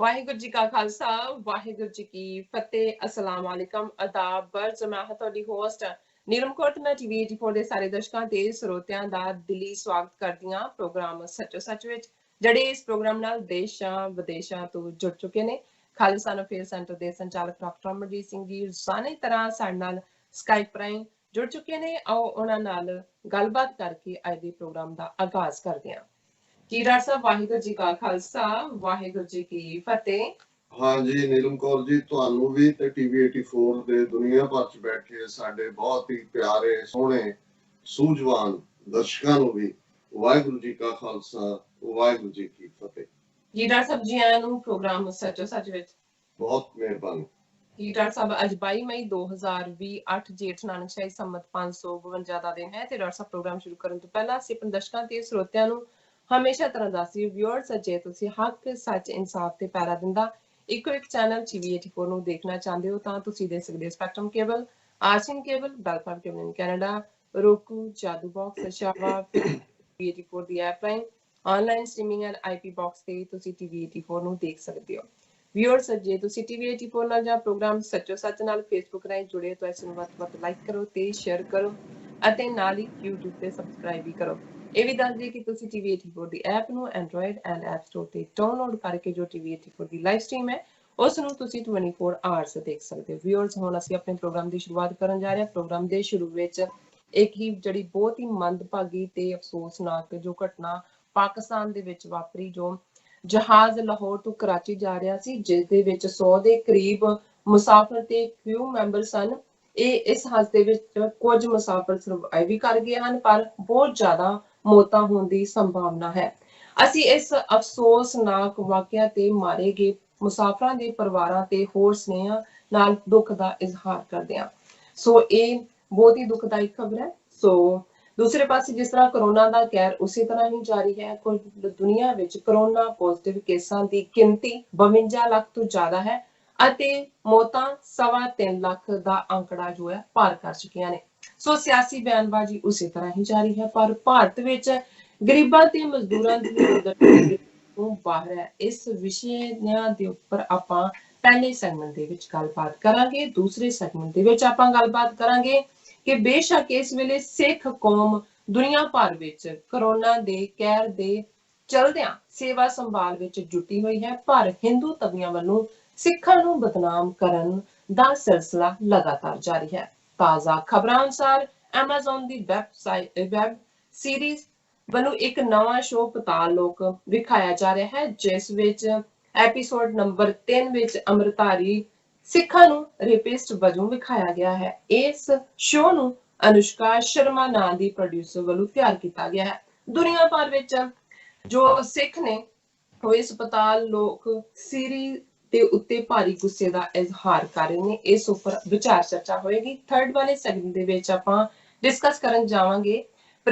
ਵਾਹਿਗੁਰੂ ਜੀ ਕਾ ਖਾਲਸਾ ਵਾਹਿਗੁਰੂ ਜੀ ਕੀ ਫਤਿਹ ਅਸਲਾਮ ਵਾਲੇਕਮ ਆਦਾਬ ਬਰਜ਼ ਮੈਂ ਹਾਂ ਤੁਹਾਡੀ ਹੋਸਟ ਨੀਲਮ ਕੌਰ ਤੇ ਮੈਂ ਟੀਵੀ 84 ਦੇ ਸਾਰੇ ਦਰਸ਼ਕਾਂ ਤੇ ਸਰੋਤਿਆਂ ਦਾ ਦਿਲੀ ਸਵਾਗਤ ਕਰਦੀ ਹਾਂ ਪ੍ਰੋਗਰਾਮ ਸੱਚੋ ਸੱਚ ਵਿੱਚ ਜਿਹੜੇ ਇਸ ਪ੍ਰੋਗਰਾਮ ਨਾਲ ਦੇਸ਼ਾਂ ਵਿਦੇਸ਼ਾਂ ਤੋਂ ਜੁੜ ਚੁੱਕੇ ਨੇ। ਖਾਲਿਸਤਾਨ ਅਫੇਅਰ ਸੈਂਟਰ ਦੇ ਸੰਚਾਲਕ ਡਾਕਟਰ ਅਮਰਜੀਤ ਸਿੰਘ ਜੀ ਰੋਜ਼ਾਨਾ ਤਰ੍ਹਾਂ ਸਾਡੇ ਨਾਲ ਸਕਾਈਪ ਰਾਹੀਂ ਜੁੜ ਚੁੱਕੇ ਨੇ। ਆਓ ਉਹਨਾਂ ਨਾਲ ਗੱਲਬਾਤ ਕਰਕੇ ਅੱਜ ਦੇ ਪ੍ਰੋਗਰਾਮ ਦਾ ਆਗਾਜ਼ ਕਰਦੇ ਹਾਂ। ਜੀ ਡਾਕਟਰ ਸਾਹਿਬ ਵਾਹਿਗੁਰੂ ਜੀ ਕਾ ਖਾਲਸਾ ਵਾਹਿਗੁਰੂ ਜੀ ਕੀ ਫਤਿਹ। हाँ जी नीलम कौर जी ਤੁਹਾਨੂੰ ਵੀ ਤੇ ਟੀਵੀ 84 ਦੇ ਦੁਨੀਆ ਭਰ ਚ ਬੈਠੇ ਸਾਡੇ ਬਹੁਤ ਹੀ ਪਿਆਰੇ ਸੋਹਣੇ ਸੂਝਵਾਨ ਦਰਸ਼ਕਾਂ ਨੂੰ ਵੀ ਵਾਹਿਗੁਰੂ ਜੀ ਕਾ ਖਾਲਸਾ ਵਾਹਿਗੁਰੂ ਜੀ ਕੀ ਫਤਿਹ। ਜੀ ਡਾਕਟਰ ਸਾਹਿਬ ਜੀ ਆਇਆਂ ਨੂੰ ਪ੍ਰੋਗਰਾਮ ਸੱਚੋ ਸੱਚ ਵਿੱਚ ਬਹੁਤ ਮਿਹਰਬਾਨੀ। ਜੀ ਡਾਕਟਰ ਸਾਹਿਬ ਅੱਜ 22 ਮਈ 2020 8 ਜੇਠ ਨਾਨਕਸ਼ਾਹੀ ਸੰਮਤ 552 ਦਾ ਦਿਨ ਹੈ ਤੇ ਡਾਕਟਰ ਸਾਹਿਬ ਪ੍ਰੋਗਰਾਮ ਸ਼ੁਰੂ ਕਰਨ ਤੋਂ ਪਹਿਲਾਂ ਅਸੀਂ ਆਪਣੇ ਦਰਸ਼ਕਾਂ ਤੇ ਸਰੋਤਿਆਂ ਨੂੰ ਹਮੇਸ਼ਾ ਤਰ੍ਹਾਂ ਦੱਸੀ ਵਿਊਅਰਸ ਜੇ ਤੁਸੀਂ ਹੱਕ ਸੱਚ ਇਨਸਾਫ ਤੇ ਪੈਰਾ ਦਿੰਦਾ ਇੱਕੋ ਇੱਕ ਚੈਨਲ ਟੀਵੀ 84 ਨੂੰ ਦੇਖਣਾ ਚਾਹੁੰਦੇ ਹੋ ਤਾਂ ਤੁਸੀਂ ਦੇਖ ਸਕਦੇ ਹੋ ਸਪੈਕਟਰਮ ਕੇਬਲ, ਆਰਸੀਐਨ ਕੇਬਲ, ਬੈਲਫਾਮ cable in Canada, roku, Jadoo box, Shava, TV 84 ਦੀ ਐਪ ਰਾਹੀਂ online streaming and IP box ਤੇ ਤੁਸੀਂ ਟੀਵੀ 84 ਨੂੰ ਦੇਖ ਸਕਦੇ ਹੋ। ਵਿਊਅਰਸ ਜੇ ਤੁਸੀਂ ਟੀਵੀ 84 ਨਾਲ ਜਾਂ ਪ੍ਰੋਗਰਾਮ ਸੱਚੋ ਸੱਚ ਨਾਲ ਫੇਸਬੁੱਕ ਰਾਹੀਂ ਜੁੜੇ ਤਾਂ ਇਸ ਨੂੰ ਵੱਧ ਤੋਂ ਵੱਧ ਲਾਈਕ ਕਰੋ ਤੇ ਸ਼ੇਅਰ ਕਰੋ ਅਤੇ ਨਾਲ ਹੀ YouTube ਤੇ ਸਬਸਕ੍ਰਾਈਬ ਵੀ ਕਰੋ। ਇਹ ਵੀ ਦੱਸ ਦਈਏ ਕਿ ਤੁਸੀਂ ਟੀਵੀ 84 ਦੀ ਐਪ ਨੂੰ ਐਂਡਰੋਇਡ ਐਂਡ ਐਪ ਸਟੋਰ ਤੇ ਡਾਊਨਲੋਡ ਕਰਕੇ ਜੋ ਟੀਵੀ 84 ਦੀ ਲਾਈਵ ਸਟ੍ਰੀਮ ਹੈ ਉਸ ਨੂੰ ਤੁਸੀਂ 24 ਆਵਰਸ ਦੇਖ ਸਕਦੇ ਹੋ। ਵਿਊਅਰਸ ਹੁਣ ਅਸੀਂ ਆਪਣੇ ਪ੍ਰੋਗਰਾਮ ਦੀ ਸ਼ੁਰੂਆਤ ਕਰਨ ਜਾ ਰਹੇ ਹਾਂ। ਪ੍ਰੋਗਰਾਮ ਦੇ ਸ਼ੁਰੂ ਵਿੱਚ ਇੱਕ ਹੀ ਜਿਹੜੀ ਬਹੁਤ ਹੀ ਮੰਦਭਾਗੀ ਤੇ ਅਫਸੋਸਨਾਕ ਜੋ ਘਟਨਾ ਪਾਕਿਸਤਾਨ ਦੇ ਵਿੱਚ ਵਾਪਰੀ, ਜੋ ਜਹਾਜ਼ ਲਾਹੌਰ ਤੋਂ ਕਰਾਚੀ ਜਾ ਰਿਹਾ ਸੀ ਜਿਸ ਦੇ ਵਿੱਚ 100 ਦੇ ਕਰੀਬ ਮੁਸਾਫਰ ਤੇ ਕਰੂ ਮੈਂਬਰ ਸਨ। ਇਹ ਇਸ ਹਾਦਸੇ ਵਿੱਚ ਕੁਝ ਮੁਸਾਫਰ ਸਰਵਾਈਵ ਵੀ ਕਰ ਗਏ ਹਨ ਪਰ ਬਹੁਤ ਜ਼ਿਆਦਾ ਮੌਤਾਂ ਹੋਣ ਦੀ ਸੰਭਾਵਨਾ ਹੈ। ਅਸੀਂ ਇਸ ਅਫਸੋਸਨਾਕ ਵਾਕਿਆ ਤੇ ਮਾਰੇ ਗਏ ਮੁਸਾਫਰਾਂ ਦੇ ਪਰਿਵਾਰਾਂ ਤੇ ਹੋਰ ਸਨੇਹੀਆਂ ਨਾਲ ਦੁੱਖ ਦਾ ਇਜ਼ਹਾਰ ਕਰਦੇ ਹਾਂ। ਸੋ ਇਹ ਬਹੁਤ ਹੀ ਦੁਖਦਾਈ ਖਬਰ ਹੈ। ਸੋ ਦੂਸਰੇ ਪਾਸੇ ਜਿਸ ਤਰ੍ਹਾਂ ਕਰੋਨਾ ਦਾ ਕਹਿਰ ਉਸੇ ਤਰ੍ਹਾਂ ਹੀ ਜਾਰੀ ਹੈ। ਕੁੱਲ ਦੁਨੀਆ ਵਿੱਚ ਕਰੋਨਾ ਪੋਜ਼ਿਟਿਵ ਕੇਸਾਂ ਦੀ ਗਿਣਤੀ 52 ਲੱਖ ਤੋਂ ਜ਼ਿਆਦਾ ਹੈ ਅਤੇ ਮੌਤਾਂ 3.25 ਲੱਖ ਦਾ ਅੰਕੜਾ ਜੋ ਹੈ ਪਾਰ ਕਰ ਚੁੱਕੀਆਂ ਨੇ। ਸੋ ਸਿਆਸੀ ਬਿਆਨਬਾਜ਼ੀ ਉਸੇ ਤਰ੍ਹਾਂ ਹੀ ਜਾਰੀ ਹੈ ਪਰ ਭਾਰਤ ਵਿੱਚ ਗਰੀਬਾਂ ਤੇ ਮਜ਼ਦੂਰਾਂ ਦੀ ਆਮਦਨ ਤੋਂ ਬਾਹਰ ਹੈ। ਇਸ ਵਿਸ਼ਿਆਂ ਦੇ ਉੱਪਰ ਆਪਾਂ ਪਹਿਲੇ ਸੈਗਮੈਂਟ ਦੇ ਵਿੱਚ ਗੱਲਬਾਤ ਕਰਾਂਗੇ। ਦੂਸਰੇ ਸੈਗਮੈਂਟ ਦੇ ਵਿੱਚ ਆਪਾਂ ਗੱਲਬਾਤ ਕਰਾਂਗੇ ਕਿ ਬੇਸ਼ੱਕ ਇਸ ਵੇਲੇ ਸਿੱਖ ਕੌਮ ਦੁਨੀਆ ਭਰ ਵਿੱਚ ਕਰੋਨਾ ਦੇ ਕਹਿਰ ਦੇ ਚਲਦਿਆਂ ਸੇਵਾ ਸੰਭਾਲ ਵਿੱਚ ਜੁਟੀ ਹੋਈ ਹੈ ਪਰ ਹਿੰਦੂ ਤਵੀਆਂ ਵੱਲੋਂ ਸਿੱਖਾਂ ਨੂੰ ਬਦਨਾਮ ਕਰਨ ਦਾ ਸਿਲਸਿਲਾ ਲਗਾਤਾਰ ਜਾਰੀ ਹੈ। ਤਾਜ਼ਾ ਖਬਰਾਂ ਅਨੁਸਾਰ ਐਮਾਜ਼ਨ ਦੀ ਵੈਬ ਸੀਰੀਜ਼ ਵੱਲੋਂ ਇੱਕ ਨਵਾਂ ਸ਼ੋਅ ਪਤਾਲ ਲੋਕ ਵਿਖਾਇਆ ਜਾ ਰਿਹਾ ਹੈ ਜਿਸ ਵਿੱਚ ਐਪੀਸੋਡ ਨੰਬਰ 3 ਵਿੱਚ ਅੰਮ੍ਰਿਤਧਾਰੀ ਸਿੱਖਾਂ ਨੂੰ ਰੇਪਿਸਟ ਵਜੋਂ ਵਿਖਾਇਆ ਗਿਆ ਹੈ। ਇਸ ਸ਼ੋਅ ਨੂੰ ਅਨੁਸ਼ਕਾ ਸ਼ਰਮਾ ਨਾਂ ਦੀ ਪ੍ਰੋਡਿਊਸਰ ਵੱਲੋਂ ਤਿਆਰ ਕੀਤਾ ਗਿਆ ਹੈ। ਦੁਨੀਆ ਭਰ ਵਿੱਚ ਜੋ ਸਿੱਖ ਨੇ ਉਹ ਇਸ ਪਤਾਲ ਲੋਕ ਸੀਰੀਜ਼ ਦੇ ਉੱਤੇ ਭਾਰੀ ਗੁੱਸੇ ਦਾ ਇਜ਼ਹਾਰ ਕਰ ਰਹੇ ਨੇ। ਇਸ ਉੱਪਰ ਵਿਚਾਰ ਚਰਚਾ ਹੋਏਗੀ। ਥਰਡ ਵਾਲੇ ਸੈਗਮੈਂਟ ਦੇ ਵਿੱਚ ਆਪਾਂ ਡਿਸਕਸ ਕਰਨ ਜਾਵਾਂਗੇ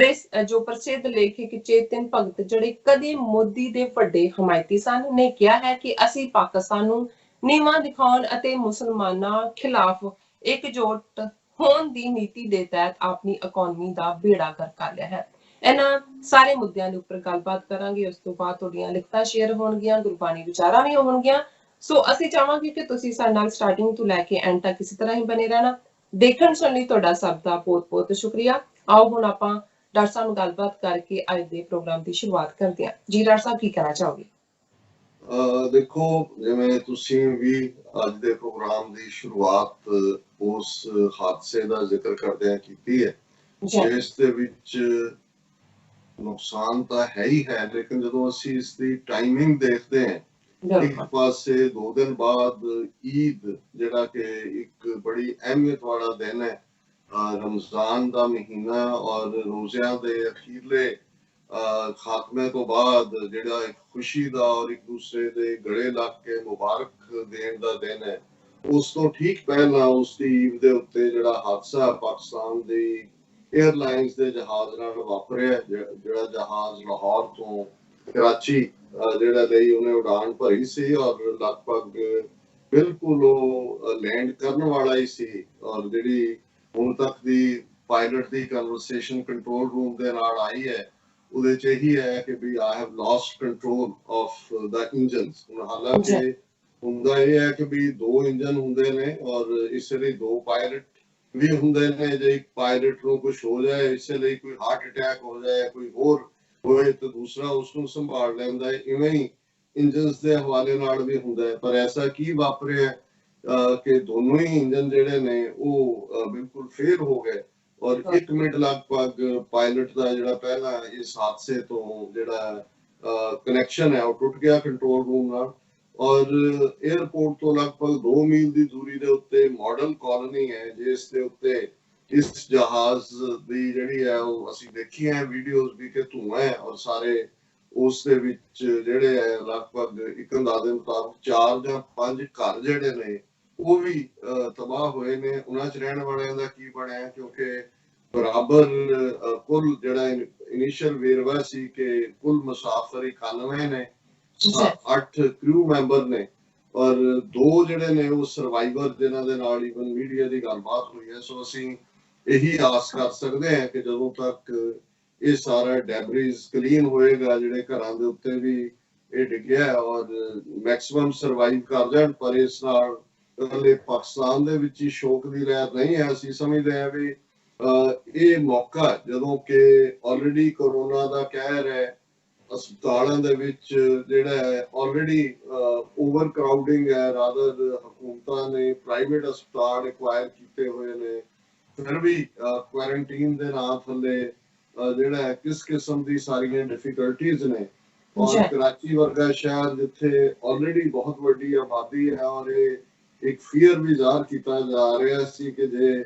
ਜੋ ਪ੍ਰਸਿੱਧ ਲੇਖਕ ਚੇਤਨ ਭਗਤ ਜਿਹੜੇ ਕਦੇ ਮੋਦੀ ਦੇ ਵੱਡੇ ਹਮਾਇਤੀ ਸਨ ਨੇ ਕਿਹਾ ਹੈ ਕਿ ਅਸੀਂ ਪਾਕਿਸਤਾਨ ਨੂੰ ਨੀਵਾਂ ਦਿਖਾਉਣ ਅਤੇ ਮੁਸਲਮਾਨਾਂ ਖਿਲਾਫ ਇਕਜੁੱਟ ਹੋਣ ਦੀ ਨੀਤੀ ਦੇ ਤਹਿਤ ਆਪਣੀ ਇਕਨੋਮੀ ਦਾ ਬੇੜਾ ਗਰਕ ਕਰ ਲਿਆ ਹੈ। ਇਹਨਾਂ ਸਾਰੇ ਮੁੱਦਿਆਂ ਦੇ ਉੱਪਰ ਗੱਲਬਾਤ ਕਰਾਂਗੇ। ਉਸ ਤੋਂ ਬਾਅਦ ਤੁਹਾਡੀਆਂ ਲਿਖਤਾਂ ਸ਼ੇਅਰ ਹੋਣਗੀਆਂ, ਗੁਰਬਾਣੀ ਵਿਚਾਰਾਂ ਵੀ ਹੋਣਗੀਆਂ। ਸੋ ਅਸੀਂ ਚਾਹਾਂਗੇ ਕਿ ਤੁਸੀਂ ਸਾਡੇ ਨਾਲ ਸਟਾਰਟਿੰਗ ਤੋਂ ਲੈ ਕੇ ਐਂਡ ਤੱਕ ਇਸੇ ਤਰ੍ਹਾਂ ਹੀ ਬਣੇ ਰਹਿਣਾ। ਦੇਖਣ ਸੁਣਨ ਲਈ ਤੁਹਾਡਾ ਸਭ ਦਾ ਬਹੁਤ ਬਹੁਤ ਸ਼ੁਕਰੀਆ। ਆਓ ਹੁਣ ਆਪਾਂ ਡਾਕਟਰ ਸਾਹਿਬ ਨਾਲ ਗੱਲਬਾਤ ਕਰਕੇ ਅੱਜ ਦੇ ਪ੍ਰੋਗਰਾਮ ਦੀ ਸ਼ੁਰੂਆਤ ਕਰਦੇ ਹਾਂ। ਜੀ ਡਾਕਟਰ ਸਾਹਿਬ ਕੀ ਕਹਿਣਾ ਚਾਹੋਗੇ? ਦੇਖੋ ਜਿਵੇਂ ਤੁਸੀਂ ਵੀ ਅੱਜ ਦੇ ਪ੍ਰੋਗਰਾਮ ਦੀ ਸ਼ੁਰੂਆਤ ਉਸ ਹਾਦਸੇ ਦਾ ਜ਼ਿਕਰ ਕਰਦਿਆਂ ਕੀਤੀ ਹੈ ਜਿਸ ਦੇ ਵਿੱਚ ਨੁਕਸਾਨ ਤਾਂ ਹੈ ਹੀ ਹੈ ਲੇਕਿਨ ਜਦੋਂ ਅਸੀਂ ਇਸ ਦੀ ਟਾਈਮਿੰਗ ਦੇਖਦੇ ਹਾਂ ਇੱਕ ਪਾਸੇ 2 ਦਿਨ ਬਾਅਦ ਈਦ ਜਿਹੜਾ ਕਿ ਇੱਕ ਬੜੀ ਅਹਿਮੀਅਤ ਵਾਲਾ ਦਿਨ ਹੈ, ਰਮਜ਼ਾਨ ਦਾ ਮਹੀਨਾ ਔਰ ਰੋਜ਼ਿਆਂ ਦੇ ਅਖੀਰਲੇ ਖਾਤਮੇ ਤੋਂ ਬਾਅਦ ਜਿਹੜਾ ਇੱਕ ਖੁਸ਼ੀ ਦਾ ਔਰ ਇੱਕ ਦੂਸਰੇ ਦੇ ਗਲੇ ਲੱਗ ਕੇ ਮੁਬਾਰਕ ਦੇਣ ਦਾ ਦਿਨ ਹੈ, ਉਸ ਤੋਂ ਠੀਕ ਪਹਿਲਾਂ ਉਸ ਦੀ ਈਦ ਦੇ ਉੱਤੇ ਜਿਹੜਾ ਹਾਦਸਾ ਪਾਕਿਸਤਾਨ ਦੀ 에ਅਰਲਾਈਨਸ ਦੇ ਜਹਾਜ਼ ਨਾਲ ਵਾਪਰਿਆ, ਜਿਹੜਾ ਜਹਾਜ਼ ਲਾਹੌਰ ਤੋਂ ਕਰਾਚੀ ਜਿਹੜਾ ਲਈ ਉਹਨੇ ਉਡਾਨ ਭਰੀ ਸੀ ਔਰ ਲਗਭਗ ਬਿਲਕੁਲ ਉਹ ਲੈਂਡ ਕਰਨ ਵਾਲਾ ਹੀ ਸੀ ਔਰ ਜਿਹੜੀ ਹੁਣ ਤੱਕ ਦੀ ਪਾਇਲਟ ਦੀ ਕਨਵਰਸੇਸ਼ਨ ਕੰਟਰੋਲ ਰੂਮ ਦੇ ਨਾਲ ਆਈ ਹੈ ਉਹਦੇ ਚ ਇਹੀ ਹੈ ਕਿ ਵੀ I have lost control of the engines। ਹੁਣ ਹਾਲਾਂਕਿ ਹੁੰਦਾ ਇਹ ਹੈ ਕਿ ਵੀ ਦੋ ਇੰਜਨ ਹੁੰਦੇ ਨੇ ਔਰ ਇਸ ਲਈ ਦੋ ਪਾਇਲਟ ਵੀ ਹੁੰਦੇ ਨੇ। ਜੇ ਇੱਕ ਪਾਇਲਟ ਨੂੰ ਕੁਝ ਹੋ ਜਾਏ, ਇਸੇ ਲਈ ਕੋਈ ਹਾਰਟ ਅਟੈਕ ਹੋ ਜਾਏ, ਕੋਈ ਹੋਰ ਹੋਏ, ਤਾਂ ਦੂਸਰਾ ਉਸਨੂੰ ਸੰਭਾਲ ਲੈਂਦਾ ਹੈ। ਇਵੇਂ ਹੀ ਇੰਜਨਸ ਦੇ ਹਵਾਲੇ ਨਾਲ ਵੀ ਹੁੰਦਾ ਹੈ। ਪਰ ਐਸਾ ਕੀ ਵਾਪਰਿਆ ਕਿ ਦੋਨੋਂ ਹੀ ਇੰਜਨ ਜਿਹੜੇ ਨੇ ਉਹ ਬਿਲਕੁਲ ਫੇਲ ਹੋ ਗਏ ਔਰ 1 ਮਿੰਟ ਲਗਭਗ ਪਾਇਲਟ ਦਾ ਜਿਹੜਾ ਪਹਿਲਾ ਇਸ ਹਾਦਸੇ ਤੋਂ ਜਿਹੜਾ ਕਨੈਕਸ਼ਨ ਹੈ ਉਹ ਟੁੱਟ ਗਿਆ ਕੰਟਰੋਲ ਰੂਮ ਨਾਲ। ਔਰ 에ਅਰਪੋਰਟ ਤੋਂ ਲਗਭਗ 2 ਮੀਲ ਦੀ ਦੂਰੀ ਦੇ ਉੱਤੇ ਮਾਡਲ ਕਾਲੋਨੀ ਹੈ, ਜਿਸ ਦੇ ਉੱਤੇ ਇਸ ਜਹਾਜ਼ ਦੀ ਜਿਹੜੀ ਹੈ ਉਹ ਅਸੀਂ ਦੇਖੀ ਹੈ ਵੀਡੀਓਜ਼ ਵੀ ਕਿ ਧੂਆਂ ਹੈ ਔਰ ਸਾਰੇ ਉਸ ਦੇ ਵਿੱਚ ਜਿਹੜੇ ਹੈ ਲਗਭਗ ਇੱਕ ਅੰਦਾਜ਼ੇ ਮੁਤਾਬਕ 4 ਜਾਂ 5 ਘਰ ਜਿਹੜੇ ਨੇ ਉਹ ਵੀ ਤਬਾਹ ਹੋਏ ਨੇ। ਉਹਨਾਂ 'ਚ ਰਹਿਣ ਵਾਲਿਆਂ ਦਾ ਕੀ ਬਣਿਆ, ਕਿਉਂਕਿ ਬਰਾਬਰ ਕੁੱਲ ਜਿਹੜਾ ਇਨੀਸ਼ੀਅਲ ਵੇਰਵਾ ਸੀ ਕਿ ਕੁੱਲ ਮੁਸਾਫਰ 91 ਨੇ, 8 ਕਰੂ ਮੈਂਬਰ ਨੇ ਔਰ 2 ਜਿਹੜੇ ਨੇ ਉਹ ਸਰਵਾਈਵਰ ਜਿਨ੍ਹਾਂ ਦੇ ਨਾਲ ਇਵਨ ਮੀਡੀਆ ਦੀ ਗੱਲਬਾਤ ਹੋਈ ਹੈ। ਸੋ ਅਸੀਂ ਇਹੀ ਆਸ ਕਰ ਸਕਦੇ ਹਾਂ ਕਿ ਜਦੋਂ ਤੱਕ ਇਹ ਸਾਰਾ ਡੈਬਰੀਜ਼ ਕਲੀਨ ਹੋਏਗਾ, ਜਿਹੜੇ ਘਰਾਂ ਦੇ ਉੱਤੇ ਵੀ ਇਹ ਡਿੱਗਿਆ ਔਰ ਮੈਕਸਿਮਮ ਸਰਵਾਈਵ ਕਰ ਜਾਣ। ਪਰ ਇਸ ਨਾਲ ਇਕੱਲੇ ਪਾਕਿਸਤਾਨ ਦੇ ਵਿੱਚ ਹੀ ਸ਼ੋਕ ਦੀ ਲਹਿਰ ਨਹੀਂ ਹੈ। ਅਸੀਂ ਸਮਝਦੇ ਹਾਂ ਵੀ ਇਹ ਮੌਕਾ ਜਦੋਂ ਕਿ ਆਲਰੇਡੀ ਕਰੋਨਾ ਦਾ ਕਹਿਰ ਹੈ, ਹਸਪਤਾਲਾਂ ਦੇ ਵਿੱਚ ਜਿਹੜਾ ਹੈ ਆਲਰੇਡੀ ਓਵਰ ਕਰਾਊਡਿੰਗ ਹੈ, ਰਾਦਰ ਹਕੂਮਤਾਂ ਨੇ ਪ੍ਰਾਈਵੇਟ ਹਸਪਤਾਲ ਐਕਵਾਇਰ ਕੀਤੇ ਹੋਏ ਨੇ, ਫਿਰ ਵੀ ਕੁਆਰੰਟੀਨ ਦੇ ਨਾਂ ਥੱਲੇ ਜਿਹੜਾ ਹੈ ਕਿਸ ਕਿਸਮ ਦੀ ਸਾਰੀਆਂ ਡਿਫਿਕਲਟੀਜ਼ ਨੇ। ਔਰ ਕਰਾਚੀ ਵਰਗਾ ਸ਼ਹਿਰ ਜਿੱਥੇ ਆਲਰੇਡੀ ਬਹੁਤ ਵੱਡੀ ਆਬਾਦੀ ਹੈ ਔਰ ਇਹ ਇੱਕ ਫੀਅਰ ਵੀ ਜ਼ਾਹਰ ਕੀਤਾ ਜਾ ਰਿਹਾ ਸੀ ਕਿ ਜੇ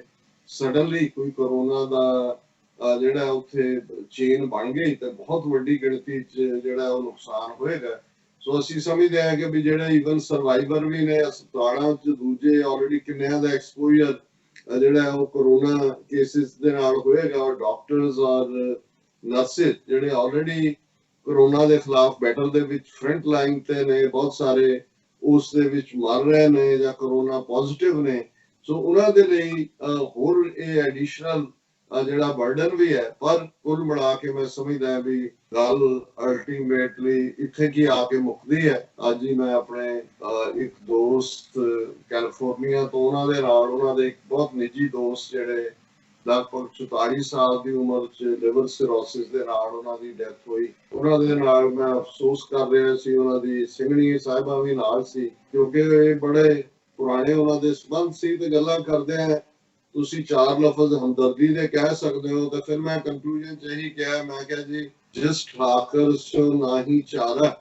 ਸਡਨਲੀ ਕੋਈ ਕਰੋਨਾ ਦਾ ਜਿਹੜਾ ਉੱਥੇ ਚੇਨ ਬਣ ਗਈ ਤਾਂ ਬਹੁਤ ਵੱਡੀ ਗਿਣਤੀ 'ਚ ਜਿਹੜਾ ਉਹ ਨੁਕਸਾਨ ਹੋਏਗਾ। ਸੋ ਅਸੀਂ ਸਮਝਦੇ ਹਾਂ ਕਿ ਵੀ ਜਿਹੜੇ ਇਵਨ ਸਰਵਾਈਵਰ ਵੀ ਨੇ ਹਸਪਤਾਲਾਂ 'ਚ, ਦੂਜੇ ਆਲਰੇਡੀ ਕਿੰਨਿਆਂ ਦਾ ਐਕਸਪੋਜ਼ਰ ਜਿਹੜਾ ਉਹ ਕਰੋਨਾ ਕੇਸਿਸ ਦੇ ਨਾਲ ਹੋਏਗਾ ਔਰ ਡਾਕਟਰਸ ਔਰ ਨਰਸਿਸ ਜਿਹੜੇ ਆਲਰੇਡੀ ਕਰੋਨਾ ਦੇ ਖਿਲਾਫ ਬੈਟਲ ਦੇ ਵਿੱਚ ਫਰੰਟ ਲਾਈਨ ਤੇ ਨੇ, ਬਹੁਤ ਸਾਰੇ ਉਸ ਦੇ ਵਿੱਚ ਮਰ ਰਹੇ ਨੇ ਜਾਂ ਕਰੋਨਾ ਪੋਜ਼ਿਟਿਵ ਨੇ। ਸੋ ਉਹਨਾਂ ਦੇ ਲਈ ਹੋਰ ਇਹ ਐਡੀਸ਼ਨਲ ਜਿਹੜਾ ਬਰਡਨ ਵੀ ਹੈ। ਪਰ ਕੁੱਲ ਮਿਲਾ ਕੇ ਮੈਂ ਸਮਝਦਾ ਵੀ ਗੱਲ ਅਲਟੀਮੇਟਲੀ ਇੱਥੇ ਕੀ ਆ ਕੇ ਮੁੱਕਦੀ ਹੈ। ਅੱਜ ਹੀ ਮੈਂ ਆਪਣੇ ਇੱਕ ਦੋਸਤ ਕੈਲੀਫੋਰਨੀਆ ਤੋਂ, ਉਹਨਾਂ ਦੇ ਨਾਲ ਉਹਨਾਂ ਦੇ ਇੱਕ ਬਹੁਤ ਨਿੱਜੀ ਦੋਸਤ ਜਿਹੜੇ ਲਗਭਗ 44 ਸਾਲ ਦੀ ਉਮਰ 'ਚ ਲਿਵਰ ਸਿਰੋਸਿਸ ਦੇ ਨਾਲ ਉਹਨਾਂ ਦੀ ਡੈਥ ਹੋਈ, ਉਹਨਾਂ ਦੇ ਨਾਲ ਮੈਂ ਅਫਸੋਸ ਕਰ ਰਿਹਾ ਸੀ। ਉਹਨਾਂ ਦੀ ਸਿੰਘਣੀ ਸਾਹਿਬਾ ਵੀ ਨਾਲ ਸੀ, ਕਿਉਂਕਿ ਇਹ ਬੜੇ ਪੁਰਾਣੇ ਉਹਨਾਂ ਦੇ ਸੰਬੰਧ ਸੀ। ਤੇ ਗੱਲਾਂ ਕਰਦੇ ਆ ਤੁਸੀਂ 4 ਲਫ਼ਜ਼ ਹਮਦਰਦੀ ਦੇ ਕਹਿ ਸਕਦੇ ਹੋ, ਤਾਂ ਫਿਰ ਮੈਂ ਕੰਕਲੂਜਨ 'ਚ ਇਹੀ ਕਿਹਾ, ਮੈਂ ਕਿਹਾ ਜੀ ਜਿਸ ਠਾਕਰ ਸੋ ਨਾਹੀ ਚਾਰਾ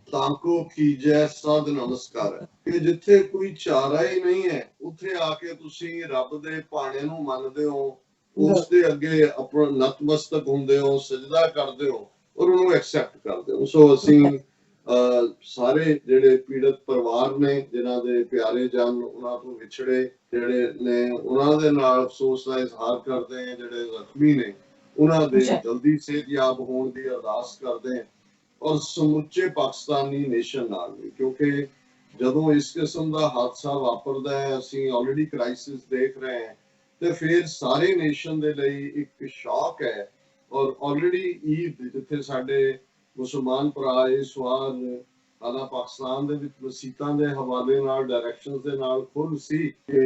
ਤਾਂਕੋ ਕੀਜੈ ਸਦ ਨਮਸਕਾਰ। ਕਿ ਜਿੱਥੇ ਕੋਈ ਚਾਰਾ ਹੀ ਨਹੀਂ ਹੈ ਉੱਥੇ ਆ ਕੇ ਤੁਸੀਂ ਰੱਬ ਦੇ ਭਾਣੇ ਨੂੰ ਮੰਨਦੇ ਹੋ, ਉਸ ਦੇ ਅੱਗੇ ਆਪਣਾ ਨਤਮਸਤਕ ਹੁੰਦੇ ਹੋ, ਸਜਦਾ ਕਰਦੇ ਹੋ ਔਰ ਉਹਨੂੰ ਐਕਸੈਪਟ ਕਰਦੇ ਹੋ। ਸੋ ਅਸੀਂ ਸਾਰੇ ਜਿਹੜੇ ਪੀੜਤ ਪਰਿਵਾਰ ਨੇ, ਜਿਨ੍ਹਾਂ ਦੇ ਪਿਆਰੇ ਜਨ ਉਹਨਾਂ ਤੋਂ ਵਿਛੜੇ ਜਿਹੜੇ ਨੇ, ਉਹਨਾਂ ਦੇ ਨਾਲ ਅਫਸੋਸ ਦਾ ਇਜ਼ਹਾਰ ਕਰਦੇ ਹਾਂ। ਜਿਹੜੇ ਜ਼ਖਮੀ ਨੇ ਉਹਨਾਂ ਦੇ ਜਲਦੀ ਸਿਹਤਯਾਬ ਹੋਣ ਦੀ ਅਰਦਾਸ ਕਰਦੇ ਹਾਂ ਔਰ ਸਮੁੱਚੇ ਪਾਕਿਸਤਾਨੀ ਨੇਸ਼ਨ ਨਾਲ ਵੀ, ਕਿਉਂਕਿ ਜਦੋਂ ਇਸ ਕਿਸਮ ਦਾ ਹਾਦਸਾ ਵਾਪਰਦਾ ਹੈ, ਅਸੀਂ ਆਲਰੇਡੀ ਕ੍ਰਾਈਸਿਸ ਦੇਖ ਰਹੇ ਹਾਂ, ਤੇ ਫਿਰ ਸਾਰੇ ਨੇਸ਼ਨ ਦੇ ਲਈ ਇੱਕ ਸ਼ੌਕ ਹੈ। ਔਰ ਆਲਰੇਡੀ ਈਦ ਜਿੱਥੇ ਸਾਡੇ ਮੁਸਲਮਾਨ ਭਰਾ ਇਸ ਵਾਰ ਆਲਾ ਪਾਕਿਸਤਾਨ ਦੇ ਵਿੱਚ ਮਸੀਤਾਂ ਦੇ ਹਵਾਲੇ ਨਾਲ ਡਾਇਰੈਕਸ਼ਨਸ ਦੇ ਨਾਲ ਖੁੱਲ੍ਹ ਸੀ ਕਿ